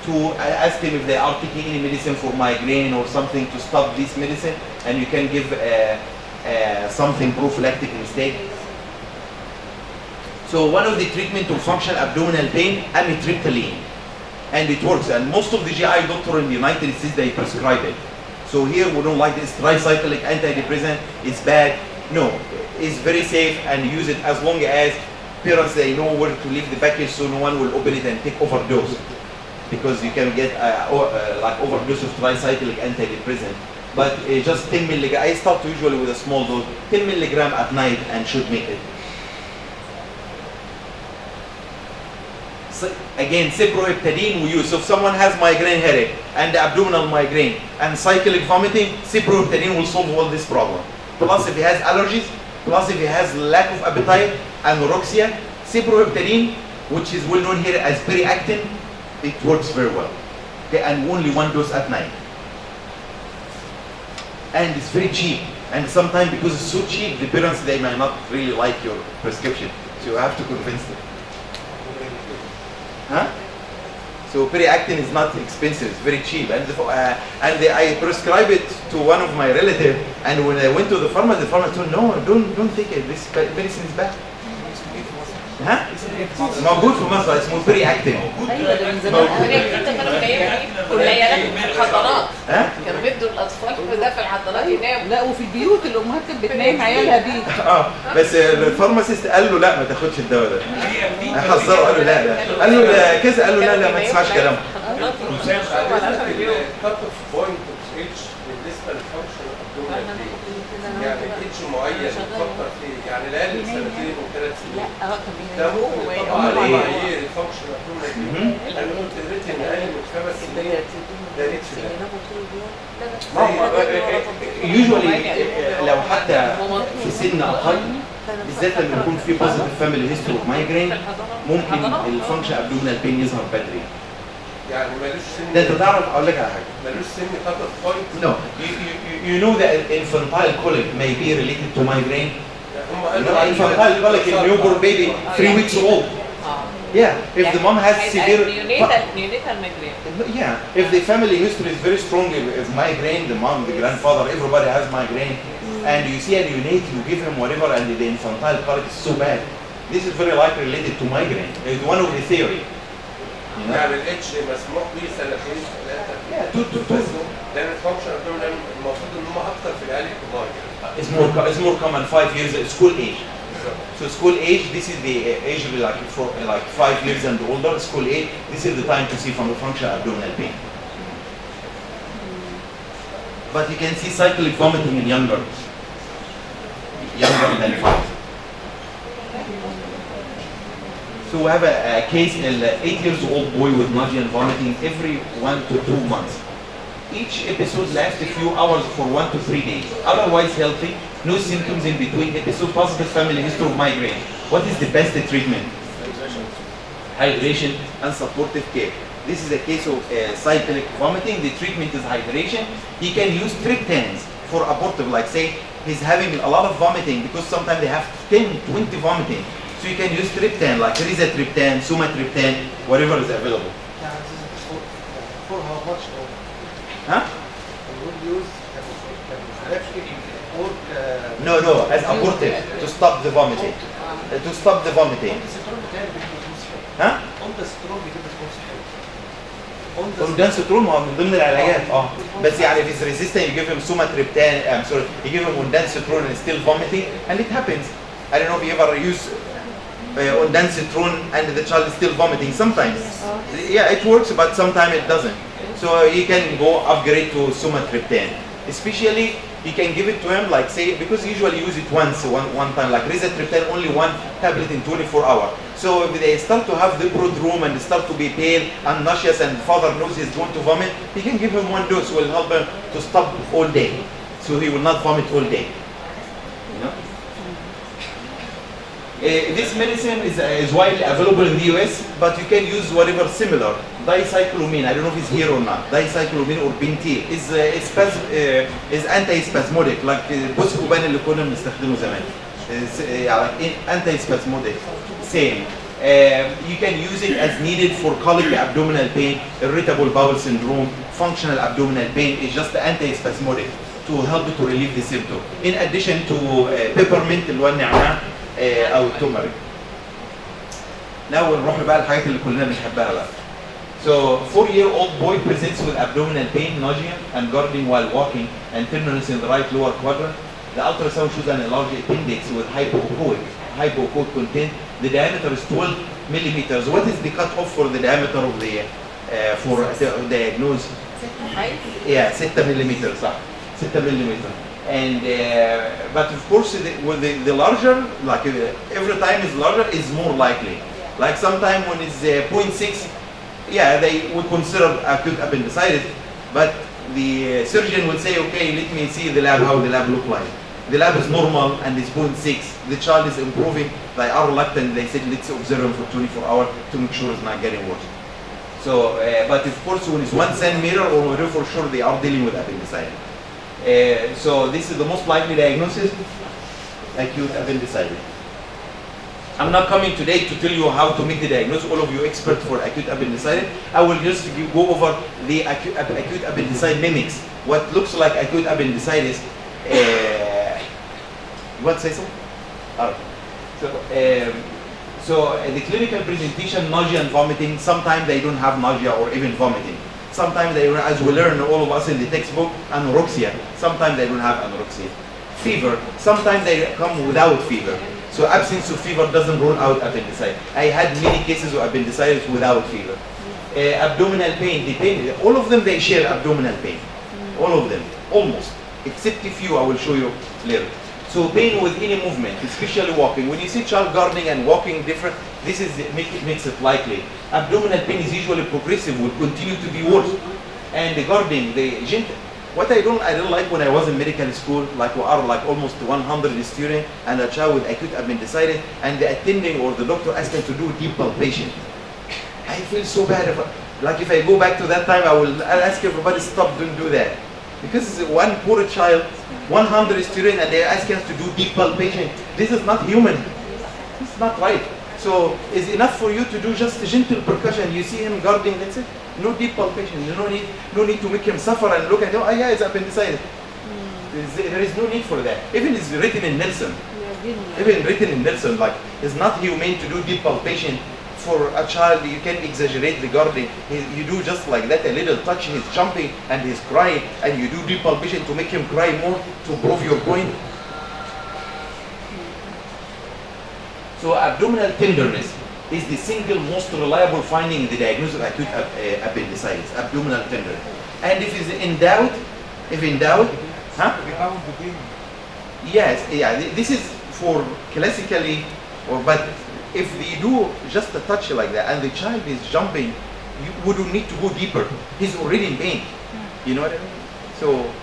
To ask them if they are taking any medicine for migraine or something to stop this medicine, and you can give something prophylactic instead. So one of the treatment of functional abdominal pain, amitriptyline, and it works. And most of the GI doctors in the United States, they prescribe it. So here we don't like this tricyclic antidepressant. It's bad. No, it's very safe and use it as long as parents they know where to leave the package, so no one will open it and take overdose. Because you can get like overdose of tricyclic antidepressant. But just 10 milligram. I start usually with a small dose, 10 milligram at night, and should make it. So again, cyproheptadine we use. So if someone has migraine headache and abdominal migraine and cyclic vomiting, cyproheptadine will solve all this problem. Plus if he has allergies, plus if he has lack of appetite, anorexia, cyproheptadine, which is well known here as periactin, it works very well. Okay, and only one dose at night. And it's very cheap. And sometimes because it's so cheap, the parents they may not really like your prescription. So you have to convince them. Huh? So So periactin is not expensive, it's very cheap. And I prescribe it to one of my relatives, and when I went to the pharmacy told no, don't take it, this medicine is bad. ها؟ موجود في مصر اسمه periactin. ايوه ده من زمان كانوا جايين كليات في الحضانات كانوا بيدوا الاطفال ده في الحضانات يناموا لا وفي البيوت الامهات كانت بتنام عيالها بيه بس الفارماسيست قال له لا ما تاخدش الدواء ده حذره قال له لا قال له كذا قال له لا ما تسمعش كلامه بالنسبه للفانكشن الابدومينال يعني اتش معين نفكر فيه يعني لا اقل سنتين وثلاث سنين ده ممكن طبعا معايير الفانكشن الابدومينال انا قلت قريت ان اقل من 5 سنين ده ريتش يوجوالي لو حتى في سن اقل بالذات لما يكون في بوزيتيف فاميلي هيستوري اوف مايجرين ممكن الفانكشن ابدومينال بين يظهر بدري يعني مالوش سن ده انت تعرف اقول لك على حاجه مالوش سن خطر بوينت No, you know that infantile colic may be related to migraine. Infantile colic in newborn baby, 3 weeks old. Yeah, if the mom has severe. neonatal migraine. Yeah, if the family history is very strong, if migraine, the mom, the grandfather, everybody has migraine, and you see a neonate, you give him whatever, and the infantile colic is so bad. This is very likely related to migraine. It's one of the theory. يعني الاتش مسموح به سنتين ثلاثه لان الفانكشن ابدومينال المفروض ان هم اكتر في العيال الكبار It's more common 5 years school age. So school age, this is the age of like 5 years and older. School age, this is the time to see from the functional abdominal pain. But you can see cyclic vomiting in younger than 5. So we have a case, an 8-year-old boy with nausea and vomiting every 1 to 2 months. Each episode lasts a few hours for 1 to 3 days. Otherwise healthy, no symptoms in between episodes, positive family history of migraine. What is the best treatment? Hydration and supportive care. This is a case of cyclic vomiting. The treatment is hydration. He can use triptans for abortive, like say he's having a lot of vomiting because sometimes they have 10, 20 vomiting. So you can use triptan, like rizatriptan, sumatriptan, whatever is available. For how much? Huh? Would use or No, as abortive, to stop the vomiting. To stop the vomiting. Huh? Ondansetron هو من ضمن العلاجات بس يعني if it's resistant you give him sumatriptan, you give him ondansetron and still vomiting and it happens. I don't know if you ever use ondansetron and the child is still vomiting sometimes. Yeah, it works but sometimes it doesn't. So you can go upgrade to sumatriptan. Especially you can give it to him like say because usually use it one time like rizatriptan only 1 tablet in 24 hours. So if they start to have the prodrome and start to be pale and nauseous and father knows he's going to vomit, he can give him 1 dose will help him to stop all day. So he will not vomit all day. You know? This medicine is widely available in the US, but you can use whatever similar. Dicyclomine, I don't know if it's here or not. Dicyclomine or Bintil is anti-spasmodic, like Buscopan اللي كنا بنستخدمه زمان. Anti-spasmodic, same. You can use it as needed for colic abdominal pain, irritable bowel syndrome, functional abdominal pain. It's just anti-spasmodic to help to relieve the symptom. In addition to peppermint اللي هو النعناع او التومريك. Now نروح بقى الحاجات اللي كلنا بنحبها بقى. So 4-year-old boy presents with abdominal pain, nausea and gargling while walking and tenderness in the right lower quadrant. The ultrasound shows an enlarged appendix with hypoechoic content. The diameter is 12 millimeters. What is the cutoff for the diameter of the for the diagnose? 6 millimeters صح 6 millimeters. And but of course with the larger, like every time is larger is more likely. Like sometime when it's 0.6, they would consider acute appendicitis, but the surgeon will say, okay, let me see the lab, how the lab look like. The lab is normal and it's 0.6. The child is improving. They are reluctant. They said let's observe him for 24 hours to make sure it's not getting worse. So, but of course when it's 1 centimeter or whatever, for sure they are dealing with appendicitis. So this is the most likely diagnosis, acute appendicitis. I'm not coming today to tell you how to make the diagnosis. All of you experts for acute appendicitis. I will just go over the acute appendicitis mimics. What looks like acute appendicitis. What say so? So the clinical presentation, nausea and vomiting. Sometimes they don't have nausea or even vomiting. Sometimes they, as we learn, all of us in the textbook, anorexia. Sometimes they don't have anorexia. Fever. Sometimes they come without fever. So absence of fever doesn't rule out appendicitis. I had many cases of appendicitis without fever. Abdominal pain, the pain, all of them they share abdominal pain. All of them, almost, except a few I will show you later. So pain with any movement, especially walking. When you see child gardening and walking different, this is makes it likely. Abdominal pain is usually progressive, will continue to be worse. And the gardening, the gentle. What I don't like when I was in medical school, like we are like almost 100 students and a child with acute appendicitis, and the attending or the doctor asked them to do deep palpation. I feel so bad. Like if I go back to that time, I'll ask everybody stop, don't do that. Because one poor child, 100 students, and they're asking us to do deep palpation. This is not human. It's not right. So it's enough for you to do just a gentle percussion. You see him guarding, that's it. No deep palpation. No need to make him suffer and look at him. Oh yeah, it's appendicitis. There is no need for that. Even it's written in Nelson. Even written in Nelson, like it's not humane to do deep palpation for a child. You can exaggerate the guarding. You do just like that, a little touch. He's jumping and he's crying, and you do deep palpation to make him cry more to prove your point. So abdominal tenderness is the single most reliable finding in the diagnosis of acute appendicitis, abdominal tenderness. And if in doubt, huh? Yes, yeah, this is for classically, but if you do just a touch like that and the child is jumping, you wouldn't need to go deeper. He's already in pain. You know what I mean? So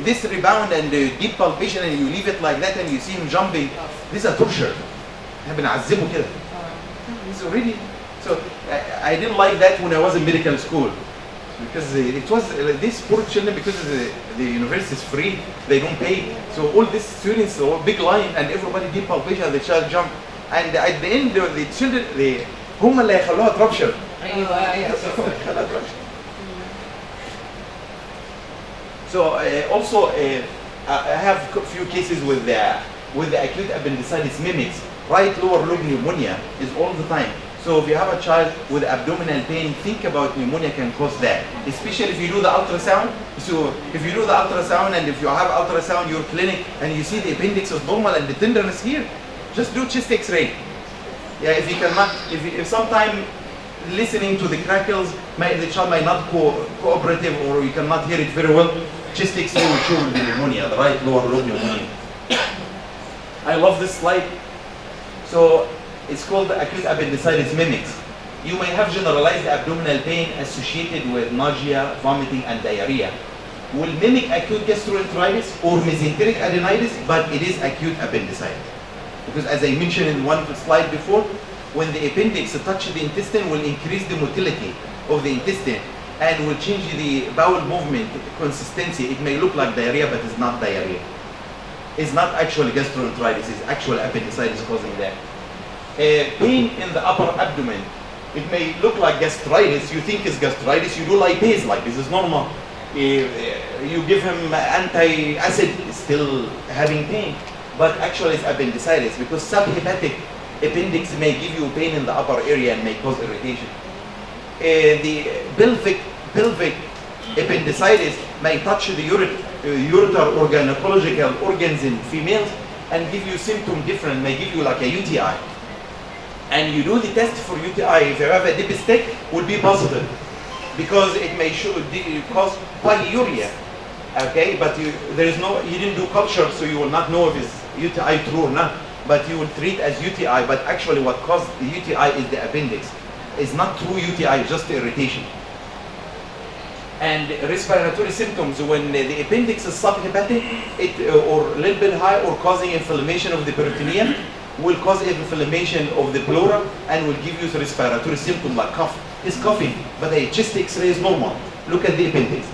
this rebound and the deep palpation and you leave it like that and you see him jumping, this is a torture. بنعذبه كده. He's already. So I didn't like that when I was in medical school, because it was these poor children, because the university is free, they don't pay. So all these students, big line, and everybody deep palpation, and the child jump, and at the end the children هم اللي هيخلوها ترابشر. So also I have a few cases with the acute appendicitis mimics. Right lower lobe pneumonia is all the time. So if you have a child with abdominal pain, think about pneumonia can cause that. Especially if you do the ultrasound. So if you do the ultrasound and if you have ultrasound your clinic and you see the appendix is normal and the tenderness here, just do chest X-ray. Yeah, if you cannot, if sometime listening to the crackles, the child might not cooperative or you cannot hear it very well, chest X-ray will show the pneumonia, the right lower lobe pneumonia. I love this slide. So it's called the acute appendicitis mimics. You may have generalized abdominal pain associated with nausea, vomiting, and diarrhea. Will mimic acute gastroenteritis or mesenteric adenitis, but it is acute appendicitis. Because as I mentioned in one slide before, when the appendix touches the intestine, will increase the motility of the intestine and will change the bowel movement consistency. It may look like diarrhea, but it's not diarrhea. It's not actually gastroenteritis, it's actual appendicitis causing that. Pain in the upper abdomen. It may look like gastritis, you think it's gastritis, you do lipase like this is normal. You give him anti-acid, still having pain. But actually it's appendicitis because subhepatic appendix may give you pain in the upper area and may cause irritation. The pelvic appendicitis may touch the ureter or gynecological organs in females and give you symptom different, may give you like a UTI. And you do the test for UTI, if you have a dipstick, will be positive because it may cause polyuria. Okay, but you didn't do culture, so you will not know if it's UTI true or not, but you will treat as UTI, but actually what caused the UTI is the appendix. It's not true UTI, just irritation. And respiratory symptoms, when the appendix is subhepatic, or a little bit high or causing inflammation of the peritoneum, will cause inflammation of the pleura and will give you respiratory symptoms like cough. He's coughing, but a chest X-ray is normal. Look at the appendix.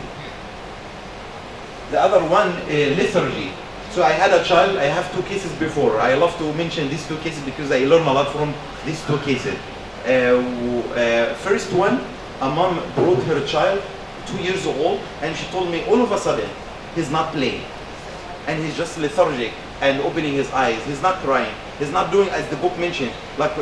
The other one, lethargy. So I had a child, I have two cases before. I love to mention these two cases because I learn a lot from these two cases. First one, a mom brought her child, 2 years old, and she told me all of a sudden, he's not playing. And he's just lethargic and opening his eyes. He's not crying. He's not doing, as the book mentioned, like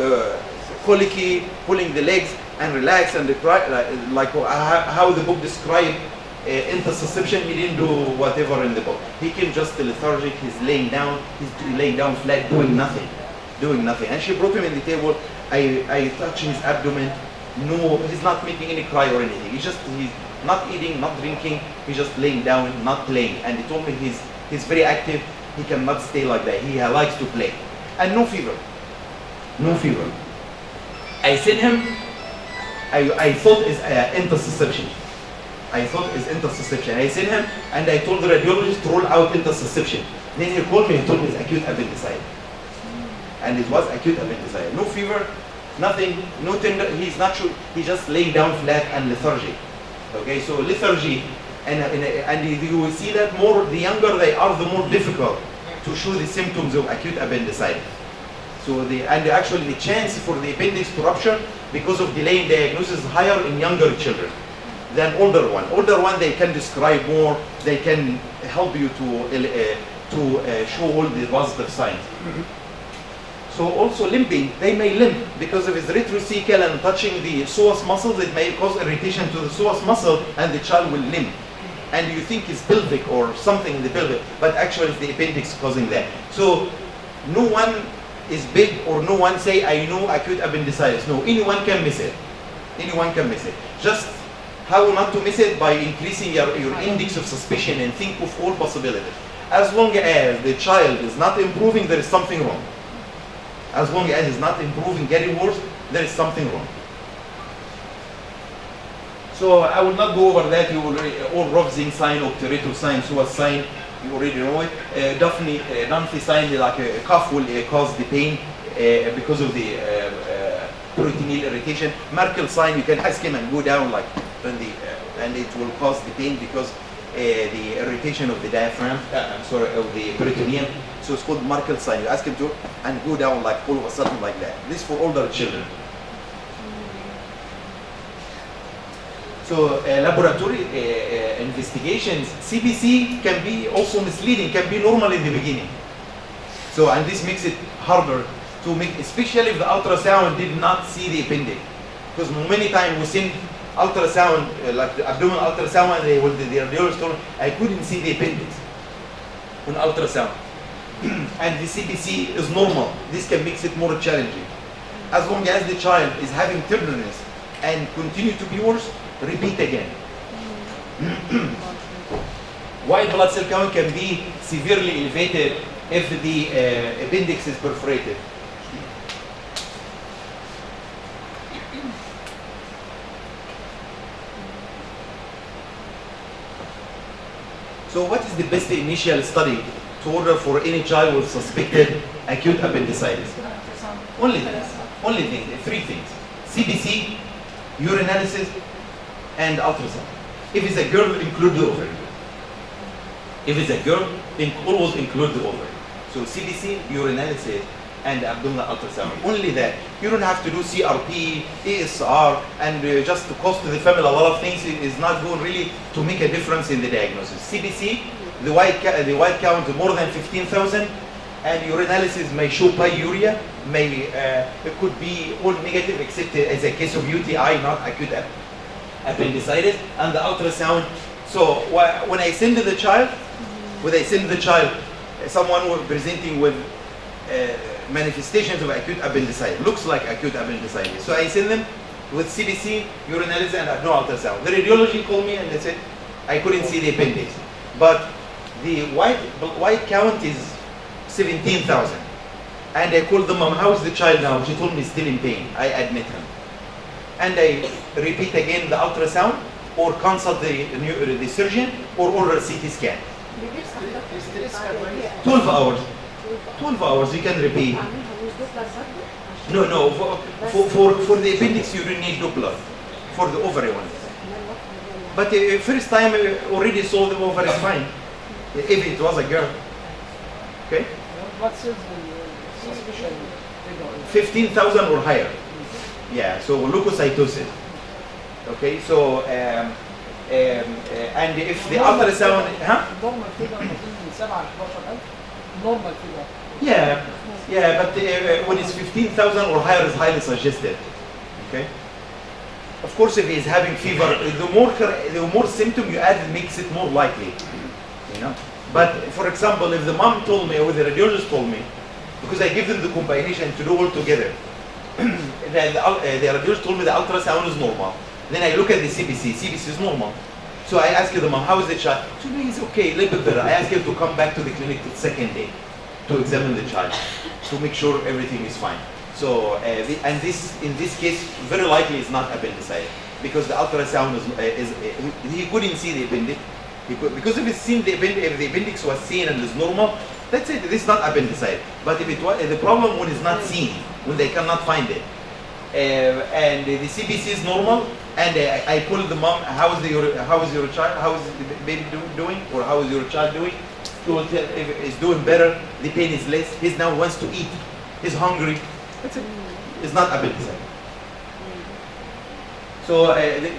colicky, pulling the legs and relax and cry, like how the book described intussusception. He didn't do whatever in the book. He came just lethargic. He's laying down. He's laying down flat, doing nothing. And she brought him in the table. I touch his abdomen. No, he's not making any cry or anything. He's not eating, not drinking. He's just laying down, not playing. And he told me he's very active. He cannot stay like that. He likes to play. And no fever. I sent him. I thought it's intussusception. I sent him and I told the radiologist to rule out intussusception. Then he called me and told me it's acute appendicitis. And it was acute appendicitis. No fever, nothing, no tender. He's not sure. He's just laying down flat and lethargic. Okay, so lethargy, and you will see that more, the younger they are, the more difficult to show the symptoms of acute appendicitis. So actually the chance for the appendix to rupture because of delay in diagnosis is higher in younger children than older one. Older one, they can describe more, they can help you to show all the positive signs. So also limping, they may limp because of his retrocecal and touching the psoas muscles. It may cause irritation to the psoas muscle and the child will limp. And you think it's pelvic or something in the pelvic, but actually it's the appendix causing that. So no one is big or no one say, I know acute appendicitis. No, anyone can miss it. Just how not to miss it? By increasing your index of suspicion and think of all possibilities. As long as the child is not improving, there is something wrong. As long as it's not improving, getting worse, there is something wrong. So I will not go over that. You will all Rovzing sign, obturator sign, psoas sign, you already know it. Dunphy sign, like a cough will cause the pain because of the peritoneal irritation. Merkel sign, you can ask him and go down like and it will cause the pain because the irritation of the diaphragm, of the peritoneum. So it's called Merkel sign. You ask him to and go down like all of a sudden like that. This for older children. So laboratory investigations, CBC can be also misleading, can be normal in the beginning. So, and this makes it harder to make, especially if the ultrasound did not see the appendix. Because many times we send ultrasound, like the abdominal ultrasound, and the radiologist told me, I couldn't see the appendix on ultrasound. And the CBC is normal. This can make it more challenging. As long as the child is having tenderness and continue to be worse, repeat again. White blood cell count can be severely elevated if the appendix is perforated. So what is the best initial study to order for any child with suspected acute appendicitis? Only things, three things. CBC, urinalysis, and ultrasound. If it's a girl, include the ovary. If it's a girl, always include the ovary. So CBC, urinalysis, and abdominal ultrasound. Only that. You don't have to do CRP, ASR, and just to cost the family a lot of things. Is not going really to make a difference in the diagnosis. CBC, the white count more than 15,000, and urinalysis may show pyuria, it could be all negative except as a case of UTI, not acute appendicitis, and the ultrasound. So when I send the child, someone who is presenting with manifestations of acute appendicitis, looks like acute appendicitis. So I send them with CBC, urinalysis, and no ultrasound. The radiology called me and they said, I couldn't see the appendix. But the white count is 17,000. And I called the mom, how's the child now? She told me still in pain. I admit him. And I repeat again the ultrasound, or consult the surgeon, or order a CT scan. 12 hours. 12 hours, you can repeat. No, for the appendix you don't need Doppler. For the ovary one. But first time already saw the ovary is fine. If it was a girl. Okay, Blood cells and suspicion. 15,000 or higher. Yeah, so leukocytosis. Okay, so and if the ultrasound, huh? Normal figure من 7 ل 11,000. Normal figure. Yeah, but when it's 15,000 or higher is highly suggested. Okay. Of course, if he's having fever, the more symptom you add, it makes it more likely. You know. But for example, if the mom told me or the radiologist told me, because I give them the combination to do all together, the radiologist told me the ultrasound is normal. Then I look at the CBC. CBC is normal. So I ask the mom, how is the child? She told me he's okay, a little bit better. I ask her to come back to the clinic the second day to examine the child to make sure everything is fine. So in this case, very likely it's not appendicitis because the ultrasound is he couldn't see the appendix. Because if it's seen if the appendix was seen and is normal, that's it. This is not appendicitis. But if it was the problem when it's not seen, when they cannot find it, and the CBC is normal, and I pull the mom, how is your child, how is the baby doing, or how is your child doing? He will tell if it's doing better, the pain is less. He now wants to eat. He's hungry. That's it. It's not appendicitis. So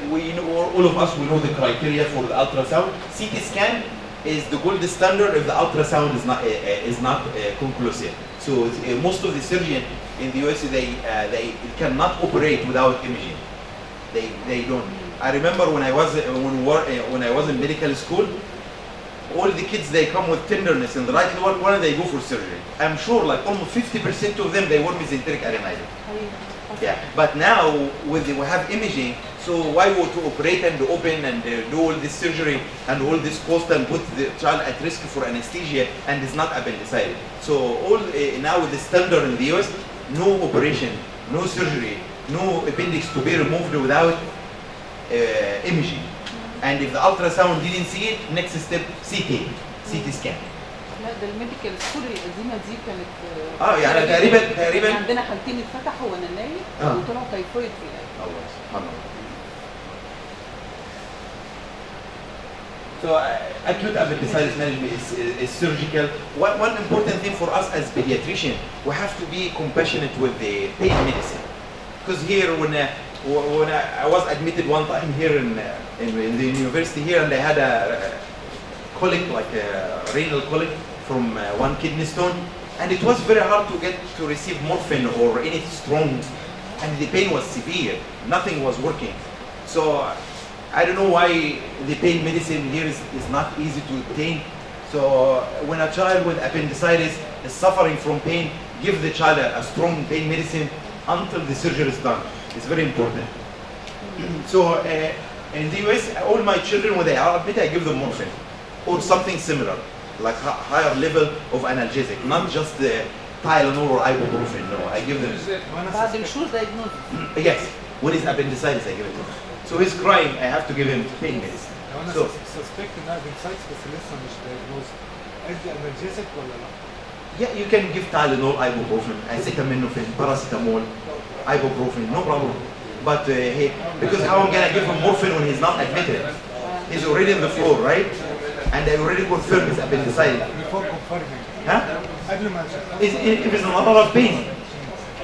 we know, all of us, we know the criteria for the ultrasound. CT scan is the gold standard if the ultrasound is not conclusive. So most of the surgeons in the US they cannot operate without imaging. They don't. I remember when I was in medical school, all the kids they come with tenderness in the right lower corner, they go for surgery. I'm sure like almost 50% of them they were mesenteric adenitis. Yeah, but now we have imaging, so why would to operate and open and do all this surgery and all this cost and put the child at risk for anesthesia and it's not appendicitis. So all now with the standard in the US, no operation, no surgery, no appendix to be removed without imaging. And if the ultrasound didn't see it, next step CT scan. لا ده الميديكال سكول القديمه دي كانت يعني تقريبا عندنا حالتين اتفتحوا وانا نايم وطلعوا تايفويد في الاخر. الله سبحان الله. So acute appendicitis management is surgical. One important thing for us as pediatricians, we have to be compassionate with the pain medicine. Because here when I was admitted one time here in the university here, and I had a colic, like a renal colic from one kidney stone, and it was very hard to receive morphine or anything strong, and the pain was severe. Nothing was working. So I don't know why the pain medicine here is not easy to obtain. So when a child with appendicitis is suffering from pain, give the child a strong pain medicine until the surgery is done. It's very important. So in the US, all my children, when they are admitted, I give them morphine or something similar, like higher level of analgesic, not just the Tylenol or ibuprofen. No, I give them. بعد الشهور diagnosis. Yes, when it's appendicitis, I give it to him. So he's crying, I have to give him pain medicine. لو انا So suspect انها appendicitis بس لسه مش diagnosed، ادي analgesic ولا لا؟ yeah, you can give Tylenol, ibuprofen, acetaminophen, paracetamol, ibuprofen, no problem. But because how I'm gonna give him morphine when he's not admitted? He's already on the floor, right? And I already confirmed his appendicitis. Before confirming. Huh? قبل ما If he's in a lot of pain,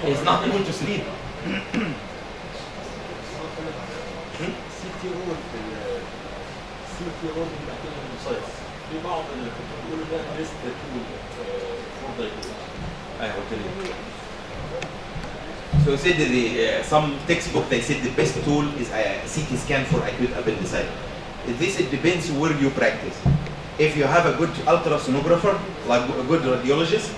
he's not able to sleep. في بعض اللي كنت بقول ده ليست تول فور دايجنوز. I will tell you. So he said that some textbook they said the best tool is a CT scan for acute appendicitis. This it depends where you practice. If you have a good ultrasonographer, like a good radiologist,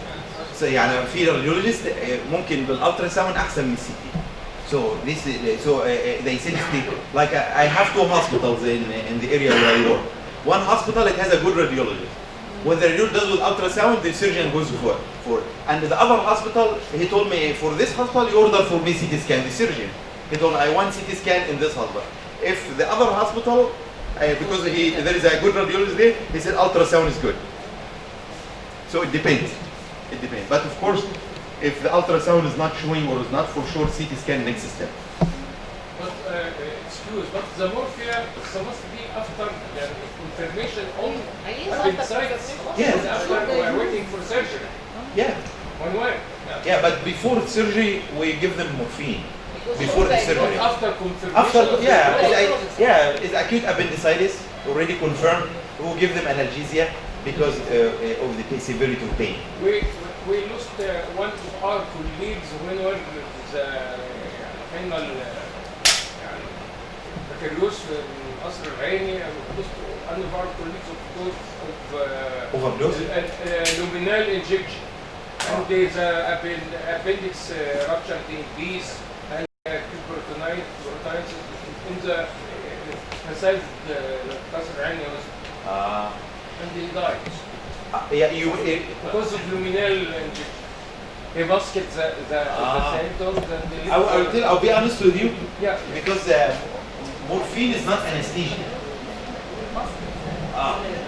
so يعني في radiologist ممكن بالultrasound أحسن من CT. So this they said like I have two hospitals in the area where I work. One hospital it has a good radiologist. When the radiologist does with ultrasound, the surgeon goes for it. And the other hospital, he told me for this hospital, you order for me CT scan. The surgeon, he told me I want CT scan in this hospital. If the other hospital, because there is a good radiologist there, he said ultrasound is good. So it depends. It depends. But of course, if the ultrasound is not showing or is not for sure, CT scan next step. but excuse, but the morphia is supposed to be after confirmation on appendicitis. Yes. After we are waiting for surgery. Yeah. One way. Yeah, but before surgery, we give them morphine. Before the surgery. After confirmation. After, yeah, it's acute appendicitis, already confirmed. We'll give them analgesia because of the severity of pain. We lost one of our colleagues when we were the final بكالوريوس في القصر العيني. lost one of our colleagues of Overdose? luminal injection. And there's appendix rupture in these and peritonitis in the inside the قصر العيني and he died. Yeah, Because of luminal injection. He masked the symptoms and I'll be honest with you. Yeah. Because morphine is not anesthesia.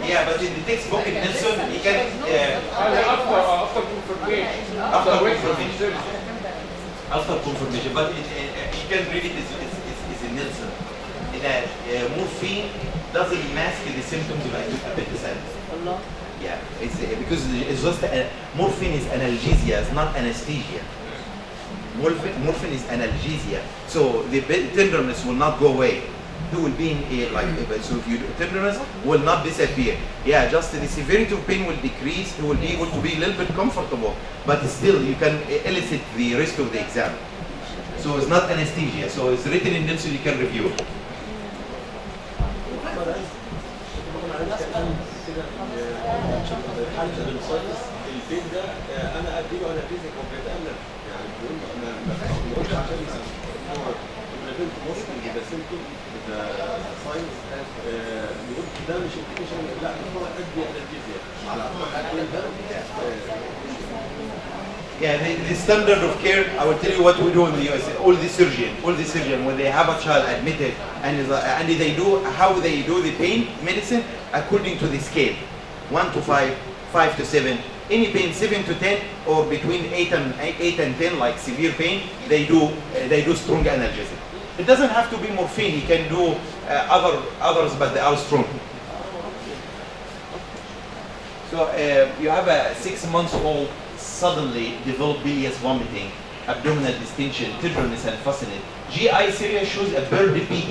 Yeah, but in the textbook in Nelson, you can. after confirmation. After confirmation. After confirmation, but you can read it is in Nelson. Morphine doesn't mask the symptoms of acute appendicitis. Yeah, it's because it's just morphine is analgesia, it's not anesthesia. Morphine is analgesia, so the tenderness will not go away. He will be in so if you do tenderness will not disappear. Yeah, just the severity of pain will decrease. He will be able to be a little bit comfortable, but still you can elicit the rest of the exam. So it's not anesthesia. So it's written in them so you can review it. حالة الانسايتس البين ده انا اديله انالجيزك وبيتألم يعني بيقول ما بقولش عشان هو البين موستنج ده سيمتوم ده ساينس بيقول ده مش انديكيشن لا هو ادي انالجيزيا على البين ده Yeah, the standard of care, I will tell you what we do in the US. All the surgeon, when they have a child admitted and they do how they do the pain medicine according to the scale, 1 to 5, 5 to 7. Any pain 7 to 10 or between 8 and 10, like severe pain, they do strong analgesic. It doesn't have to be morphine. He can do others, but they are strong. So you have a 6-month-old suddenly develop bilious vomiting, abdominal distension, tenderness and fusiness. GI Syria shows a bird peak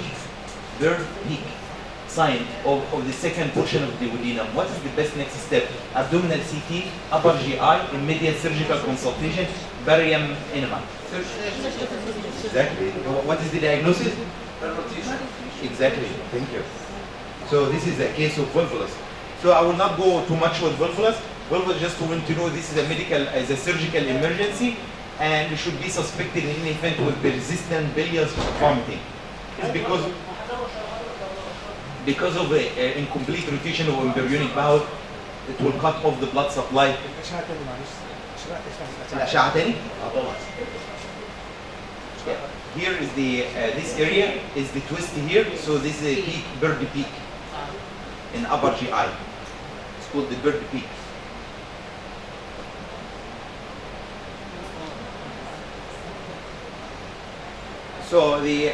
sign of the second portion of the duodenum. What is the best next step? Abdominal CT, upper GI, immediate surgical consultation, barium enema. Exactly. What is the diagnosis? Exactly. Thank you. So this is a case of volvulus. So I will not go too much with volvulus. Volvulus just want to know this is a surgical emergency and it should be suspected in any event with persistent bilious vomiting. It's because of incomplete rotation of embryonic bowel, it will cut off the blood supply. الأشعة تاني؟ Here is this area is the twist here, so this is a peak, bird peak in upper GI. It's called the bird peak. So the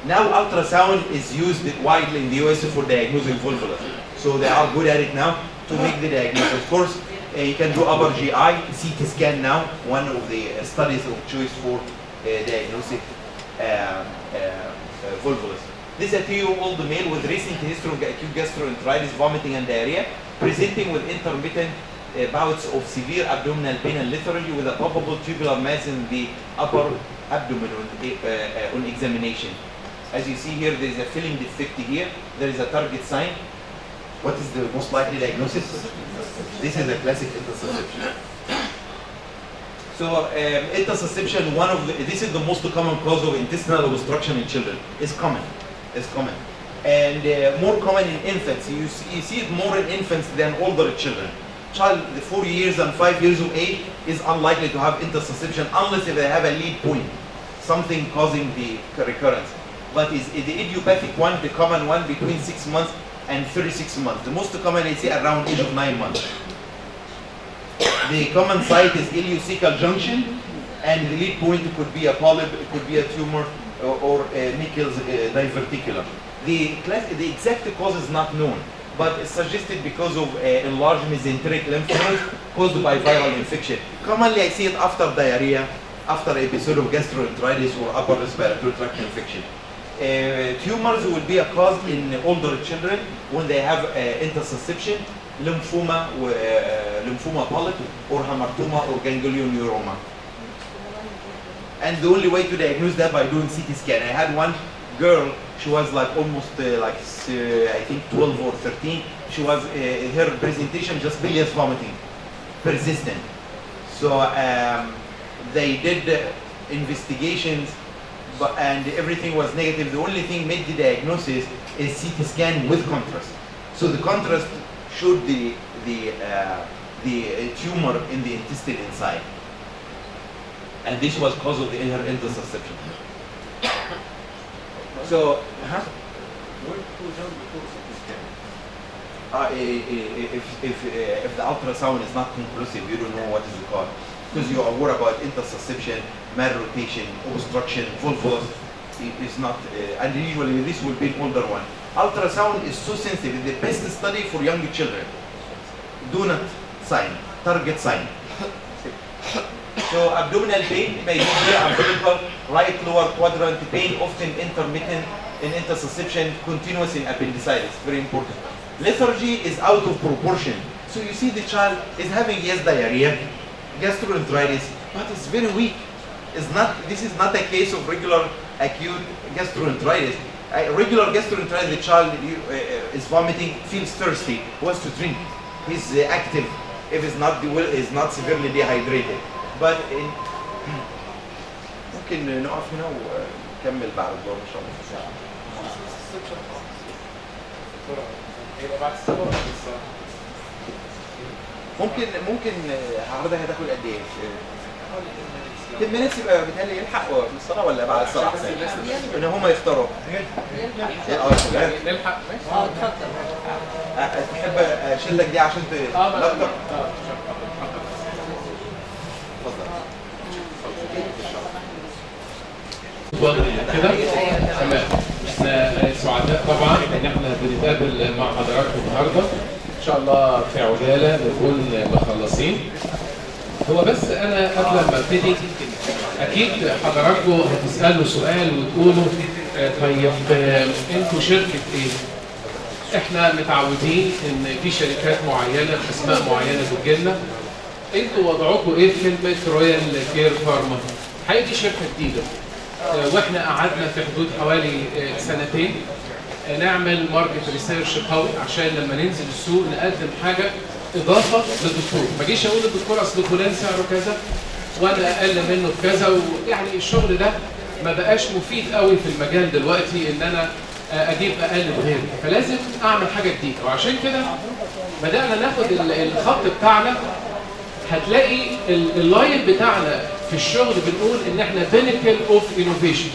now ultrasound is used widely in the US for diagnosing volvulus. So they are good at it now to make the diagnosis. Of course, you can do upper GI, CT scan now, one of the studies of choice for diagnosing volvulus. This is a 2-year-old male with recent history of acute gastroenteritis, vomiting and diarrhea, presenting with intermittent bouts of severe abdominal pain and lethargy with a probable tubular mass in the upper abdomen on examination. As you see here, there is a filling defect here. There is a target sign. What is the most likely diagnosis? This is a classic intussusception. So intussusception, this is the most common cause of intestinal obstruction in children. It's common. And more common in infants. You see it more in infants than older children. Child 4 years and 5 years of age is unlikely to have intussusception unless if they have a lead point, something causing the recurrence. But is the idiopathic one, the common one, between 6 months and 36 months. The most common I see around age of 9 months. The common site is ileocecal junction, and the lead point could be a polyp, it could be a tumor, or Michel's diverticulum. The exact cause is not known, but it's suggested because of enlarged mesenteric lymph nodes caused by viral infection. Commonly, I see it after diarrhea, after episode of gastroenteritis or upper respiratory tract infection. Tumors will be a cause in older children when they have intussusception, lymphoma, lymphoma polyp, or hamartoma or ganglioneuroma. And the only way to diagnose that by doing CT scan. I had one girl, she was like almost I think 12 or 13. She was, her presentation just bilious vomiting, persistent. So they did investigations, and everything was negative. The only thing made the diagnosis is CT scan with contrast. So the contrast showed the tumor in the intestine inside. And this was cause of her intussusception. So, if the ultrasound is not conclusive, you don't know what is the cause. Because you are worried about intussusception, malrotation, obstruction, volvulus. It's not, and usually this will be an older one. Ultrasound is so sensitive. The best study for young children. Donut sign, target sign. So abdominal pain may be clear umbilical, right lower quadrant pain, often intermittent in intussusception, continuous in appendicitis. Very important. Lethargy is out of proportion. So you see the child is having, yes, diarrhea, gastroenteritis, but it's very weak. This is not a case of regular acute gastroenteritis. Regular gastroenteritis, the child is vomiting, feels thirsty, wants to drink. He's active if it's not is not severely dehydrated. But ممكن نقف هنا ونكمل بعد الدور ان شاء الله. يبقى بعد الصبر ولا الصبر؟ ممكن حضرتك هتاخد قد ايه؟ 10 minutes يبقى بيتهيألي يلحق في الصلاة ولا بعد الصلاة؟ ان هم يختاروا. نلحق ماشي؟ اتفضل. تحب اشيل لك دي عشان تلقط؟ كده تمام. احنا سعداء طبعا ان احنا بنتقابل مع حضراتكم النهارده ان شاء الله في عجاله نكون مخلصين. هو بس انا قبل ما ابتدي اكيد حضراتكم هتسالوا سؤال وتقولوا طيب انتوا شركه ايه؟ احنا متعودين ان في شركات معينه اسماء معينه بتجيلنا. انتوا وضعكم ايه في كلمه رويال كير فارما؟ حقيقي دي شركه جديده. واحنا قعدنا في حدود حوالي سنتين نعمل ماركت ريسيرش قوي عشان لما ننزل السوق نقدم حاجه اضافه للدكتور. ما اجيش اقول للدكتور اصل فلان سعره كذا وانا اقل منه بكذا، ويعني الشغل ده ما بقاش مفيد قوي في المجال دلوقتي ان انا اجيب اقل غيري، فلازم اعمل حاجه جديده. وعشان كده بدانا ناخد الخط بتاعنا. هتلاقي اللاين بتاعنا في الشغل بنقول ان احنا بينكل اوف انوفيشن،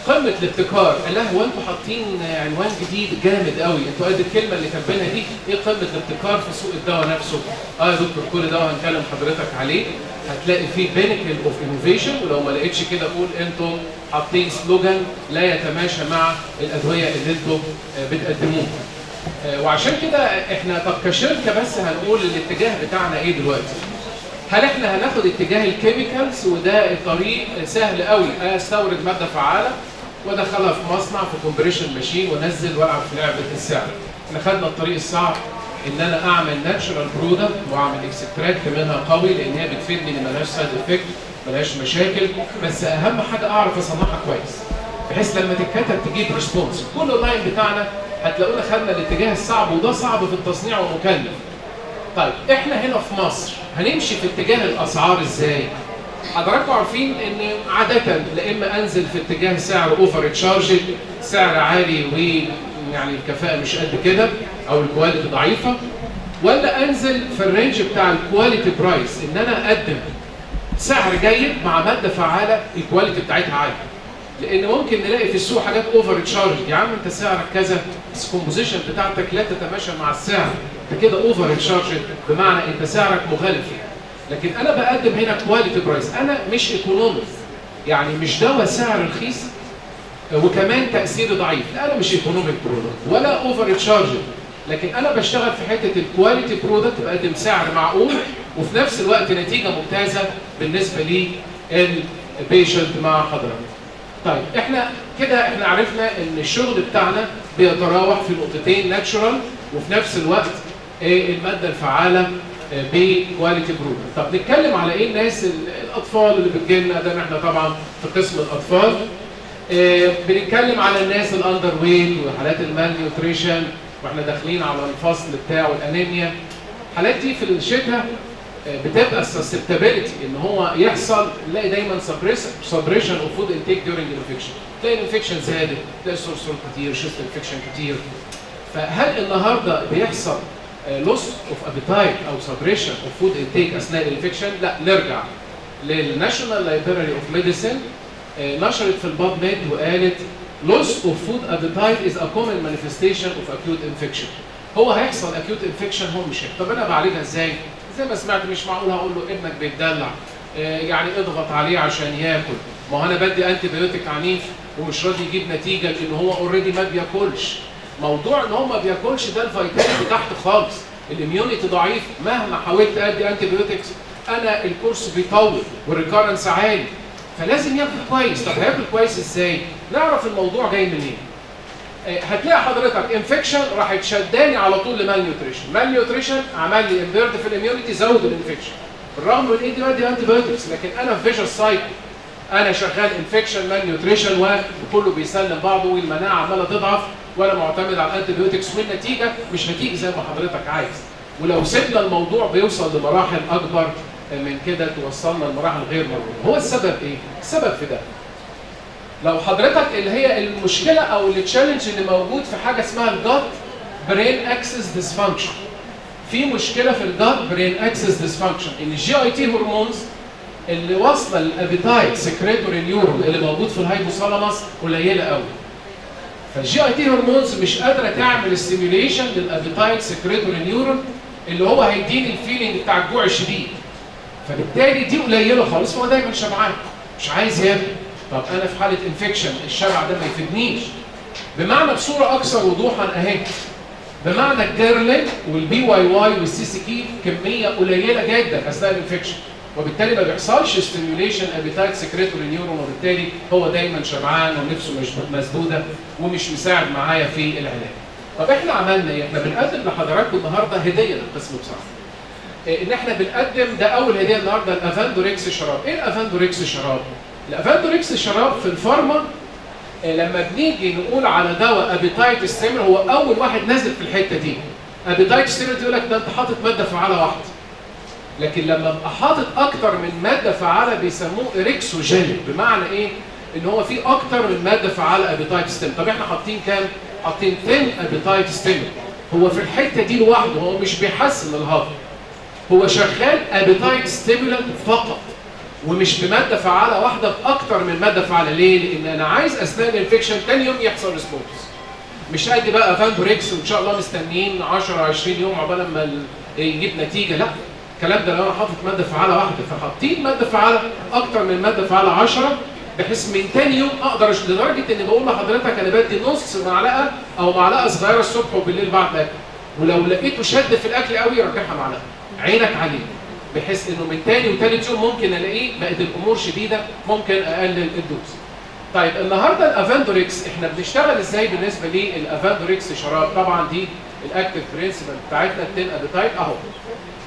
قمه الابتكار. الله، هو انتوا حاطين عنوان جديد جامد قوي، انتوا قد الكلمه اللي كاتبينها دي ايه قمه الابتكار في سوق الدواء نفسه؟ يا دكتور كل ده هنكلم حضرتك عليه. هتلاقي فيه بينكل اوف انوفيشن، ولو ما لقيتش كده قول انتوا حاطين سلوجان لا يتماشى مع الادويه اللي انتوا بتقدموها. وعشان كده احنا طب كشركه بس هنقول الاتجاه بتاعنا ايه دلوقتي. هل احنا هناخد اتجاه الكيميكالز وده الطريق سهل قوي، استورد ماده فعاله وادخلها في مصنع في كومبريشن ماشين وانزل والعب في لعبه السعر. احنا خدنا الطريق الصعب ان انا اعمل ناتشرال برودكت واعمل اكستراكت منها قوي لان هي بتفيدني ان ملهاش سايد افكت ملهاش مشاكل، بس اهم حاجه اعرف اصنعها كويس بحيث لما تتكتب تجيب ريسبونس. كل اللاين بتاعنا هتلاقونا خدنا الاتجاه الصعب، وده صعب في التصنيع ومكلف. طيب احنا هنا في مصر هنمشي في اتجاه الاسعار ازاي؟ حضراتكم عارفين ان عاده لا اما انزل في اتجاه سعر اوفر تشارج، سعر عالي ويعني الكفاءه مش قد كده او الكواليتي ضعيفه، ولا انزل في الرينج بتاع الكواليتي برايس ان انا اقدم سعر جيد مع ماده فعاله الكواليتي بتاعتها عاليه. لان ممكن نلاقي في السوق حاجات اوفر تشارج، يا عم انت سعرك كذا بس الكومبوزيشن بتاعتك لا تتماشى مع السعر، انت كده اوفر تشارج بمعنى انت سعرك مغالي فيه. لكن انا بقدم هنا كواليتي برايس، انا مش ايكونومي، يعني مش دواء سعر رخيص وكمان تاثيره ضعيف، لا انا مش ايكونوميك برودكت ولا اوفر تشارجد، لكن انا بشتغل في حته الكواليتي برودكت، بقدم سعر معقول وفي نفس الوقت نتيجه ممتازه بالنسبه للبيشنت مع حضرتك. طيب احنا عرفنا ان الشغل بتاعنا بيتراوح في نقطتين، ناتشورال وفي نفس الوقت الماده الفعاله بكواليتي برودكت. طب نتكلم على ايه الناس الاطفال اللي بتجيلنا، ده احنا طبعا في قسم الاطفال. بنتكلم على الناس الاندر ويت وحالات المال نيوتريشن، واحنا داخلين على الفصل بتاع الانيميا. الحالات دي في الشتاء بتبقى السسبتابيلتي ان هو يحصل، نلاقي دايما سبريشن اوف فود انتيك ديورنج انفكشن، تلاقي الانفكشن زادت، تلاقي سورسور كتير، شيست انفكشن كتير. فهل النهارده بيحصل لوس اوف ابيتايت او سبريشن اوف فود انتيك اثناء الانفكشن؟ لا، نرجع للناشونال لايبراري اوف ميديسن، نشرت في الباب ميد وقالت loss of food appetite is a common manifestation of acute infection. هو هيحصل acute infection، هو مش هيحصل. طب انا بعالجها ازاي؟ زي ما سمعت، مش معقول هقول له ابنك بيتدلع يعني اضغط عليه عشان ياكل. ما هو انا بدي انتي بيوتيك عنيف ومش راضي يجيب نتيجه لان هو اوريدي ما بياكلش. موضوع ان هو ما بياكلش ده الفيتامين تحت خالص، الاميونيتي ضعيف، مهما حاولت ادي انتي بيوتكس انا الكورس بيطول والريكارنس عالي، فلازم ياكل كويس. طب هياكل كويس ازاي؟ نعرف الموضوع جاي منين. هتلاقي حضرتك انفكشن راح شداني على طول لمال نيوتريشن، مال نيوتريشن عمل لي امبيرد في الاميونيتي، زود الانفكشن بالرغم من ايدي بدي انتي بايوتكس، لكن انا في فيجن سايكل، انا شغال انفكشن مال نيوتريشن وكله بيسلم بعضه والمناعه عماله تضعف وانا معتمد على الانتي بايوتكس، والنتيجه مش هتيجي زي ما حضرتك عايز. ولو سيبنا الموضوع بيوصل لمراحل اكبر من كده، توصلنا لمراحل غير مرغوبه. هو السبب ايه؟ السبب في ده. لو حضرتك اللي هي المشكله او التشالنج اللي موجود في حاجه اسمها الجات برين اكسس ديسفانكشن. في مشكله في الجات برين اكسس ديسفانكشن ان الجي اي تي هرمونز اللي واصله للابيتايت سكريتوري نيورون اللي موجود في الهايبوثالاموس قليله قوي. فالجي اي تي هرمونز مش قادره تعمل ستيميوليشن للابيتايت سكريتوري نيورون اللي هو هيديني الفيلينج بتاع الجوع الشديد. فبالتالي دي قليله خالص، فهو دايما شبعان مش عايز ياكل. طب انا في حاله انفكشن الشبع ده ما يفيدنيش. بمعنى بصوره اكثر وضوحا اهي، بمعنى الجيرلين والبي واي واي والسي سي كي كميه قليله جدا اثناء الانفكشن، وبالتالي ما بيحصلش ستيميوليشن ابيتايت سكريتوري نيورون، وبالتالي هو دايما شبعان ونفسه مش مسدوده ومش مساعد معايا في العلاج. طب احنا عملنا ايه؟ احنا بنقدم لحضراتكم النهارده هديه للقسم بصراحه. ان احنا بنقدم ده اول هديه النهارده، الافاندوريكس شراب. ايه الافاندوريكس شراب؟ الافاندوريكس شراب في الفارما لما بنيجي نقول على دواء ابيتايت ستيمر، هو اول واحد نازل في الحته دي. ابيتايت ستيمر يقول لك ده انت حاطط ماده فعاله واحده. لكن لما ابقى حاطط اكتر من ماده فعاله بيسموه اريكسوجينيك، بمعنى ايه؟ ان هو في اكتر من ماده فعاله ابيتايت ستيمر. طب احنا حاطين كام؟ حاطين 10 ابيتايت ستيمر. هو في الحته دي لوحده هو مش بيحسن الهضم، هو شغال ابيتايت ستيمولانت فقط ومش بماده فعاله واحده، باكتر من ماده فعاله. ليه؟ لان انا عايز اثناء الانفكشن ثاني يوم يحصل ريسبونس. مش قد بقى افاندوريكس وان شاء الله مستنيين 10 20 يوم عقبال ما يجيب نتيجه، لا. الكلام ده لو انا حاطط ماده فعاله واحده، فحاطين ماده فعاله اكتر من ماده فعاله 10 بحيث من ثاني يوم اقدر لدرجه اني بقول لحضرتك انا بدي نص معلقه او معلقه صغيره الصبح وبالليل بعد الاكل، ولو لقيته شد في الاكل قوي رجعها معلقه، عينك عليه، بحيث انه من ثاني وثالث يوم ممكن الاقيه بقت الامور شديده ممكن اقلل الدوز. طيب النهارده الافاندوريكس احنا بنشتغل ازاي بالنسبه للافاندوريكس شراب؟ طبعا دي الاكتف برنسبل بتاعتنا 10 ابيتايت اهو،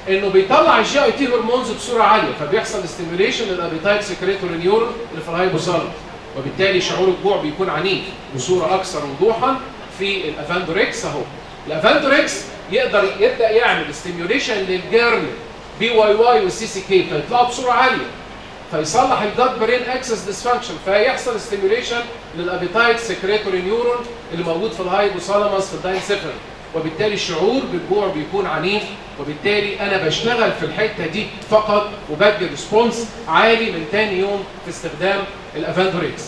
انه بيطلع الجي اي تي هرمونز بصوره عاليه، فبيحصل ستيميوليشن للابيتايت سكريتوري نيورون اللي في الهايبوثالاموس، وبالتالي شعور الجوع بيكون عنيف بصوره اكثر وضوحا في الافاندوريكس اهو. الافاندوريكس يقدر يبدا يعمل ستيميوليشن للجيرل بي واي واي والسي سي كي فيطلعوا بصوره عاليه، فيصلح الجات برين اكسس ديسفانكشن، فيحصل ستيميوليشن للابيتايت سكريتوري نيورون اللي موجود في الهايبوثالاموس في الداينسيفالي، وبالتالي الشعور بالجوع بيكون عنيف، وبالتالي انا بشتغل في الحته دي فقط وبدي ريسبونس عالي من ثاني يوم في استخدام الافاندوريكس.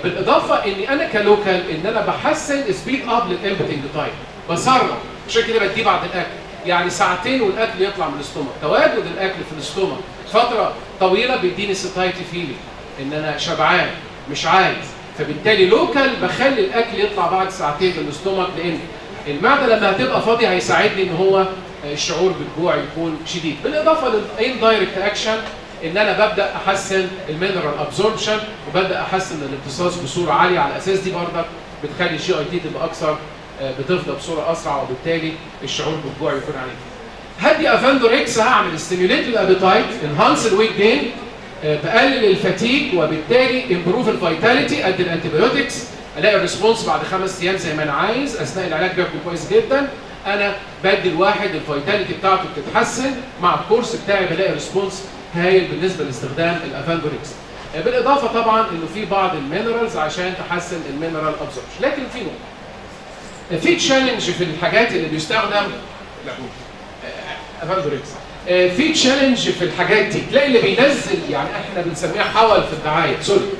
بالاضافه اني انا كلوكال ان انا بحسن سبيد اب للامبتنج تايم، بسرع، عشان كده بديه بعد الاكل، يعني ساعتين والاكل يطلع من الاستومك. تواجد الاكل في الاستومك فتره طويله بيديني سيتايتي فيلينج، ان انا شبعان مش عايز، فبالتالي لوكال بخلي الاكل يطلع بعد ساعتين من الاستومك، لان المعده لما هتبقى فاضيه هيساعدني ان هو الشعور بالجوع يكون شديد. بالاضافه للاندايركت اكشن ان انا ببدا احسن المينرال ابزوربشن وببدا احسن الامتصاص بصوره عاليه، على اساس دي برضك بتخلي الجي اي تي تبقى اكثر بتفضى بصوره اسرع، وبالتالي الشعور بالجوع يكون عالي. هدي افاندوريكس هعمل ستيميوليت الابيتايت، انهانس الويت جين، بقلل الفتيج، وبالتالي امبروف الفيتاليتي، ادي الانتيبيوتكس، الاقي الريسبونس بعد 5 ايام زي ما انا عايز، اثناء العلاج بياكل كويس جدا، انا بدي الواحد الفيتاليتي بتاعته بتتحسن، مع الكورس بتاعي بلاقي ريسبونس هايل بالنسبه لاستخدام الافاندوريكس. بالاضافه طبعا انه في بعض المينرالز عشان تحسن المينرال ابزوربشن. لكن في نقطه، في تشالنج في الحاجات اللي بيستخدم افاندوريكس، في تشالنج في الحاجات دي، تلاقي اللي بينزل، يعني احنا بنسميها حول في الدعايه، سوري،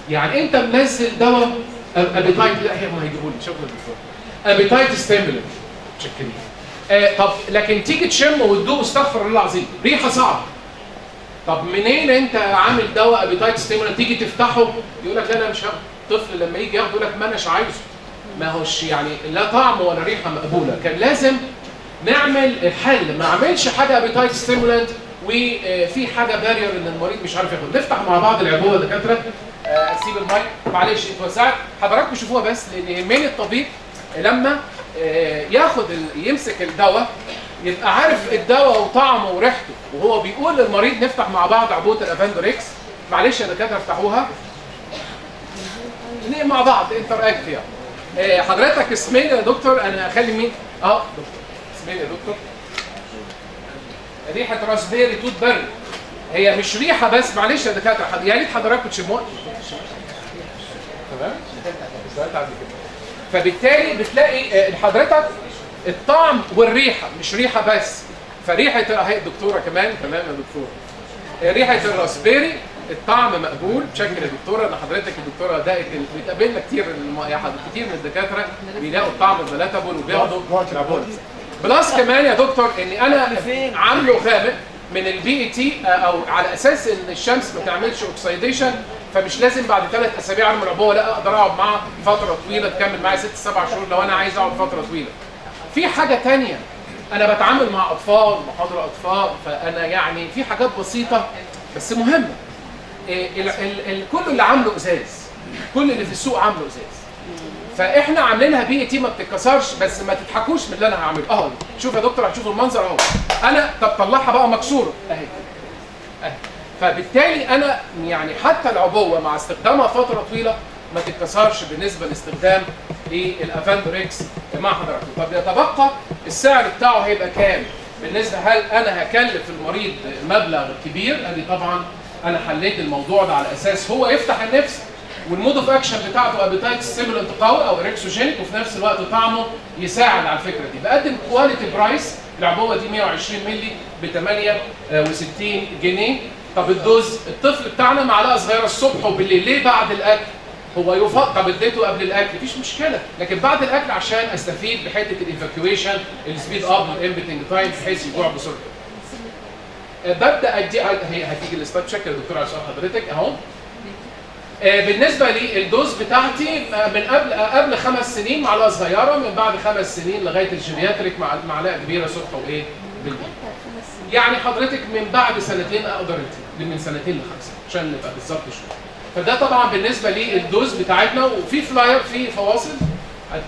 يعني انت منزل دواء ابيتايت، لا هي ما هيجيبوا لي شكرا دكتور، ابيتايت ستيمولنت، متشكرين. طب لكن تيجي تشم وتدوق، استغفر الله العظيم، ريحه صعبه. طب منين انت عامل دواء ابيتايت ستيمولنت، تيجي تفتحه يقول لك لا انا مش هاخد، طفل لما يجي ياخده يقول لك ما اناش عايزه، ما هوش يعني لا طعم ولا ريحه مقبوله. كان لازم نعمل الحل، ما اعملش حاجه ابيتايت ستيمولنت وفي حاجه بارير ان المريض مش عارف ياخد. نفتح مع بعض العبوه يا دكاتره، اسيب المايك معلش اتوسعت، حضراتكم شوفوها بس، لان يهمني الطبيب لما ياخد يمسك الدواء يبقى عارف الدواء وطعمه وريحته، وهو بيقول للمريض نفتح مع بعض عبوه الافاندوريكس. معلش يا دكاتره افتحوها مع بعض انتر اكت يعني. حضرتك اسمين يا دكتور، انا اخلي مين؟ دكتور اسمين يا دكتور. ريحه راسبيري توت بري، هي مش ريحه بس، معلش يا دكاتره، يا ريت حضراتكم تشموها. تمام؟ فبالتالي بتلاقي حضرتك الطعم والريحه، مش ريحه بس. فريحه اهي الدكتوره كمان، تمام يا دكتوره، ريحه الراسبيري الطعم مقبول بشكل يا دكتوره، ان حضرتك الدكتوره دقت، بتقابلنا كتير كتير من الدكاتره بيلاقوا الطعم بلاتابل وبياخدوا العبوه. بلس كمان يا دكتور اني انا عامله غامق من البي اي تي، او على اساس ان الشمس ما تعملش اوكسيديشن، فمش لازم بعد 3 اسابيع ارمي العبوه، لا اقدر اقعد معاه فتره طويله تكمل معايا 6 7 شهور لو انا عايز اقعد فتره طويله. في حاجه ثانيه، انا بتعامل مع اطفال، محاضره اطفال، فانا يعني في حاجات بسيطه بس مهمه. كل اللي عامله ازاز، كل اللي في السوق عامله ازاز، فاحنا عاملينها بي اي تي ما بتتكسرش، بس ما تضحكوش من اللي انا هعمله. شوف يا دكتور، هتشوف المنظر اهو، انا طب طلعها بقى مكسوره اهي. فبالتالي انا يعني حتى العبوه مع استخدامها فتره طويله ما تتكسرش بالنسبه لاستخدام الافاندوريكس مع حضراتكم. طب يتبقى السعر بتاعه هيبقى كام؟ بالنسبه هل انا هكلف المريض مبلغ كبير؟ ادي طبعا انا حليت الموضوع ده على اساس هو يفتح النفس، والمود اوف اكشن بتاعته ابيتايت ستيمولنت قوي او اريكسوجينيك، وفي نفس الوقت طعمه يساعد على الفكره دي. بقدم كواليتي برايس، العبوه دي 120 مللي ب 68 جنيه. طب الدوز، الطفل بتاعنا معلقه صغيره الصبح وبالليل، ليه بعد الاكل؟ هو يفضل، طب اديته قبل الاكل مفيش مشكله، لكن بعد الاكل عشان استفيد بحته الايفاكيويشن، السبيد اب والامبتنج تايم بحيث يجوع بسرعه. ببدا ادي، هي هتيجي السلايد شكل يا دكتور عشان حضرتك اهو. بالنسبه لي الدوز بتاعتي من قبل 5 سنين معلقه صغيره، من بعد 5 سنين لغايه الجيرياتريك معلقه كبيره صبح وايه بالليل. يعني حضرتك من بعد 2 اقدر ادي، من 2 ل5 عشان نبقى بالظبط شويه. فده طبعا بالنسبه لي الدوز بتاعتنا، وفي فلاير، في فواصل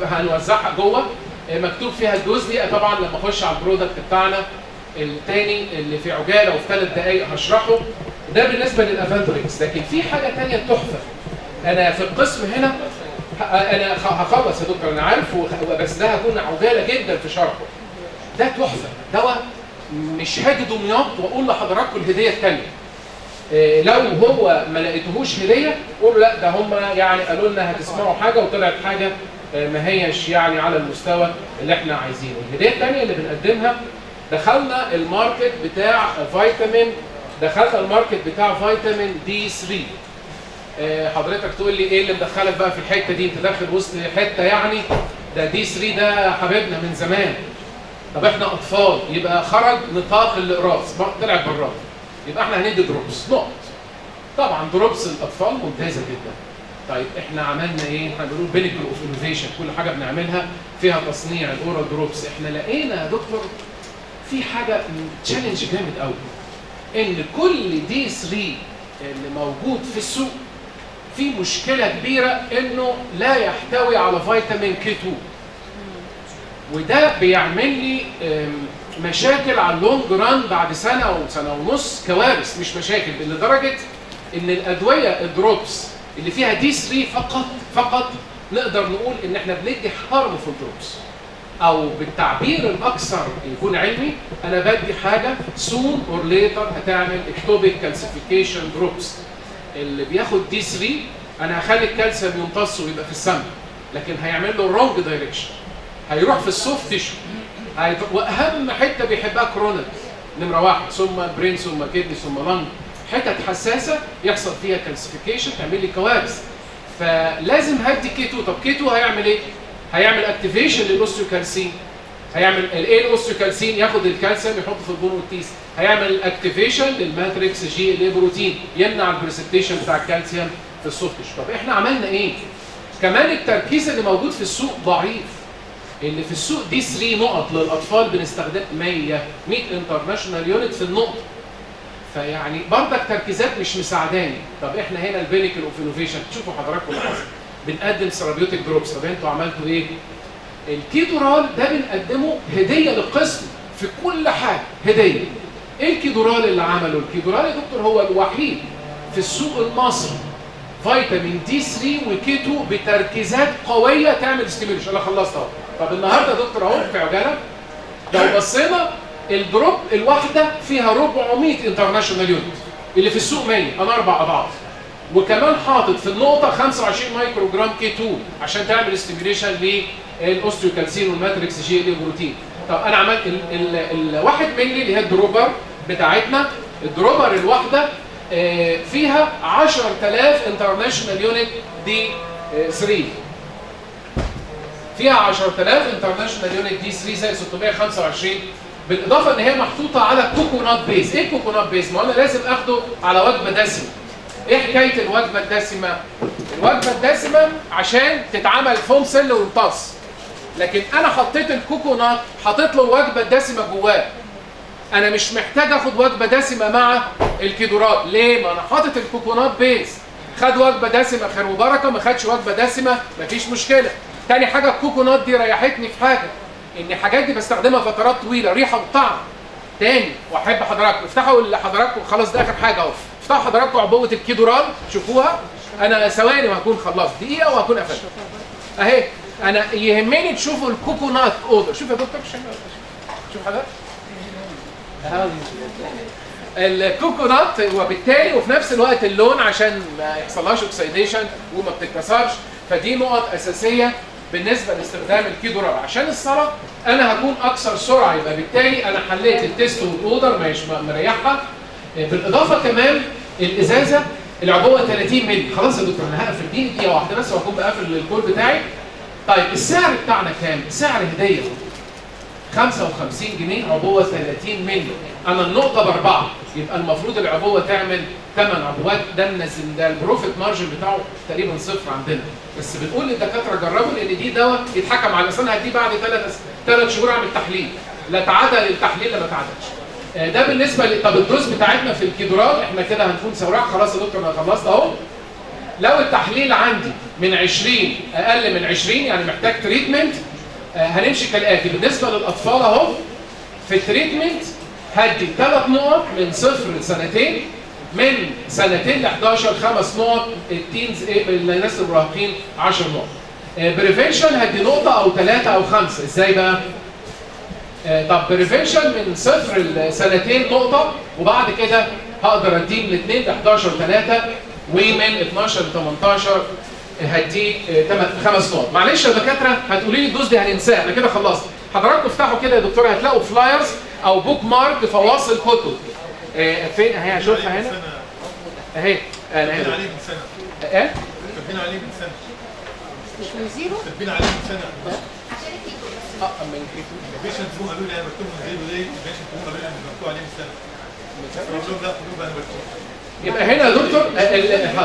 هنوزعها جوه مكتوب فيها الدوز دي. طبعا لما اخش على البرودكت بتاعنا الثاني اللي في عجاله وفي 3 دقائق هشرحه، ده بالنسبه للافاندوريكس. لكن في حاجه ثانيه تحفه، انا في القسم هنا انا هخلص يا دكتور انا عارف، بس ده هكون عجاله جدا في شرحه. ده تحفه، دواء مش هاجي دمياط واقول لحضراتكم الهديه الثانيه. لو هو ما لقيتهوش هديه قولوا لا ده هم يعني قالوا لنا هتسمعوا حاجه وطلعت حاجه ما هيش يعني على المستوى اللي احنا عايزينه. الهديه الثانيه اللي بنقدمها، دخلنا الماركت بتاع فيتامين، فيتامين دي 3. حضرتك تقول لي ايه اللي مدخلك بقى في الحته دي؟ انت داخل وسط حته يعني، ده دي 3 ده حبيبنا من زمان. طب احنا اطفال، يبقى خرج نطاق الاقراص، طلع براه، يبقى احنا هندي دروبس نقط. طبعا دروبس الاطفال ممتازه جدا. طيب احنا عملنا ايه؟ احنا بنقول بينكل اوف انوفيشن، كل حاجه بنعملها فيها تصنيع الاورال دروبس. احنا لقينا يا دكتور في حاجه تشالنج جامد قوي، ان كل دي 3 اللي موجود في السوق في مشكله كبيره انه لا يحتوي على فيتامين كي 2، وده بيعمل لي مشاكل على اللونج ران بعد سنه او سنه ونص، كوارث مش مشاكل، لدرجه ان الادويه الدروبس اللي فيها دي 3 فقط نقدر نقول ان احنا بندي هارمفول دروبس، او بالتعبير الاكثر يكون علمي انا بدي حاجه سون اور ليتر هتعمل اكتوبيك كالسيفيكيشن دروبس. اللي بياخد دي 3 انا هخلي الكالسيوم يمتص ويبقى في السم، لكن هيعمل له رونج دايركشن، هيروح في السوفت تيشو، واهم حته بيحبها كرونيك نمره 1 ثم برين ثم كدني ثم لنج، حتت حساسه يحصل فيها كالسيفيكيشن تعمل لي كوارث. فلازم هدي كي 2. طب كي 2 هيعمل ايه؟ هيعمل اكتيفيشن للاوستيوكالسين، هيعمل الايه الاوستيوكالسين ياخد الكالسيوم يحطه في البون والتيس، هيعمل اكتيفيشن للماتريكس جي اللي بروتين يمنع البريسبتيشن بتاع الكالسيوم في السوفت تيشو. طب احنا عملنا ايه؟ كمان التركيز اللي موجود في السوق ضعيف. اللي في السوق دي 3 نقط للاطفال بنستخدم 100 انترناشونال يونت في النقطه. فيعني برضك تركيزات مش مساعداني. طب احنا هنا البينيكل اوف انوفيشن تشوفوا حضراتكم اللي حصل، بنقدم سيرابيوتيك دروبس. طب انتوا عملتوا ايه؟ الكيدورال ده بنقدمه هديه للقسم في كل حاجه، هديه. ايه الكيدورال اللي عمله؟ الكيدورال يا دكتور هو الوحيد في السوق المصري فيتامين دي 3 وكي 2 بتركيزات قويه تعمل ستيميوليشن. انا خلصت اهو. طب النهارده يا دكتور اهو في عجاله لو بصينا الدروب الواحده فيها 400 انترناشونال يونت، اللي في السوق 100، انا 4 اضعاف. وكمان حاطط في النقطه 25 مايكرو جرام كي 2 عشان تعمل ستيميوليشن للاوستيوكالسين والماتريكس جي ال بروتين. طب انا عملت الواحد مللي اللي هي الدروبر بتاعتنا، الدروبر الواحده فيها 10000 انترناشونال يونت دي 3، فيها 10000 انترناشونال يونت دي 3 زي 625، بالاضافه ان هي محطوطه على كوكونات بيز. ايه كوكونات بيز؟ ما انا لازم اخده على وجبه دسمه. ايه حكايه الوجبه الدسمه؟ الوجبه الدسمه عشان تتعمل فوم سيل ويمتص، لكن انا حطيت الكوكونات حطيت له الوجبه الدسمه جواه. انا مش محتاج اخد وجبه دسمه مع الكيدورات. ليه؟ ما انا حاطط الكوكونات بيز. خد وجبه دسمه خير وبركه، ما خدش وجبه دسمه مفيش مشكله. تاني حاجه الكوكونات دي ريحتني في حاجه، ان الحاجات دي بستخدمها فترات طويله، ريحه وطعم. تاني واحب حضراتكم افتحوا حضراتكم، خلاص ده اخر حاجه اهو، افتحوا حضراتكم عبوه الكيدورال شوفوها. انا ثواني وهكون خلصت، دقيقه وهكون قفلت اهي. انا يهمني تشوفوا الكوكونات اودر. شوف يا دكتور، شوف حضرتك الكوكونات، وبالتالي وفي نفس الوقت اللون عشان ما يحصلهاش اوكسيديشن وما بتتكسرش. فدي نقط اساسيه بالنسبه لاستخدام الكيدورال. عشان الصلاه انا هكون اكثر سرعه، يبقى بالتالي انا حليت التيست والاودر مريحها. بالاضافه كمان الازازه العبوه 30 مللي. خلاص يا دكتور انا هقفل دي دقيقه واحده بس وهكون بقفل الكول بتاعي. طيب السعر بتاعنا كام؟ سعر هديه 55 جنيه عبوه 30 مللي. انا النقطه ب4، يبقى المفروض العبوه تعمل 8 عبوات. ده البروفيت مارجن بتاعه تقريبا صفر عندنا، بس بنقول للدكاتره جربوا لان دي دواء يتحكم على الانسان. هديه بعد 3 شهور اعمل تحليل، لا تعادل التحليل لا ما تعادلش. ده بالنسبه طب الدوز بتاعتنا في الكيدورال احنا كده هنكون سريع. خلاص يا دكتور انا خلصت اهو. لو التحليل عندي من 20 اقل من 20 يعني محتاج تريتمنت، هنمشي كالاتي. بالنسبه للاطفال اهو في التريتمنت هدي 3 نقط من 0 لسنتين، من سنتين ل 11 5 نقط، التينز الناس المراهقين 10 نقط. بريفنشن هدي نقطه او 3 او 5. ازاي بقى؟ طب بريفنشن من 0 لسنتين نقطه، وبعد كده هقدر اديه من 2 ل 11 3، ومن 12 ل 18 هديه 5 نقط. معلش يا دكاتره هتقولي لي الدوز دي هننساها، انا كده خلصت. حضراتكم افتحوا كده يا دكتور هتلاقوا فلايرز او بوك مارك فواصل كتب. فين اهي؟ هشوفها هنا اهي. انا هنا عليه من سنه. ايه؟ كاتبين عليه من سنه. مش من زيرو؟ كاتبين عليه من سنه. عشان الكيتو من كيتو. البيشنت هم قالوا لي انا بكتبه من زيرو ليه؟ البيشنت هم قالوا لي انا مكتوب عليه من سنه. قلت لهم لا قولوا انا بكتبه. يبقى هنا يا دكتور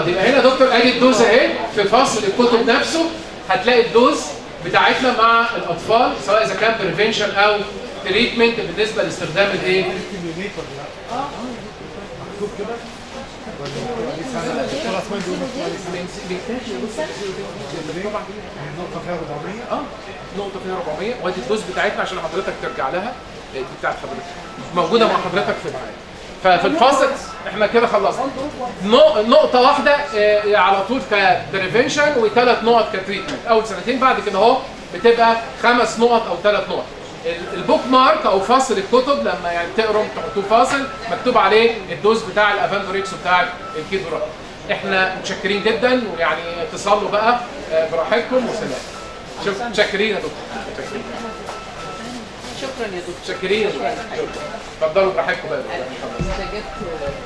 يبقى هنا يا دكتور ادي الدوز اهي في فصل الكتب نفسه هتلاقي الدوز بتاعتنا مع الاطفال سواء اذا كان بريفنشن او تريتمنت بالنسبه لاستخدام الايه؟ مكتوب كده خلاص ما النقطة فيها 400 نقطة فيها 400 وادي الدوز بتاعتنا عشان حضرتك ترجع لها دي بتاعت حضرتك موجودة مع حضرتك في المعاد. ففي الفاصل احنا كده خلصنا نقطة واحدة على طول كبريفنشن وثلاث نقط كتريتمنت أول سنتين بعد كده اهو بتبقى 5 نقط أو 3 نقط. البوك مارك أو فاصل الكتب لما يعني تقروا تحطوه فاصل مكتوب عليه الدوز بتاع الافاندوريكس وبتاع الكيدورا. احنا متشكرين جدا ويعني تصلوا بقى براحتكم وسلام. متشكرين يا دكتور. شكرا يا دكتور. متشكرين يا دكتور. اتفضلوا براحتكم بقى.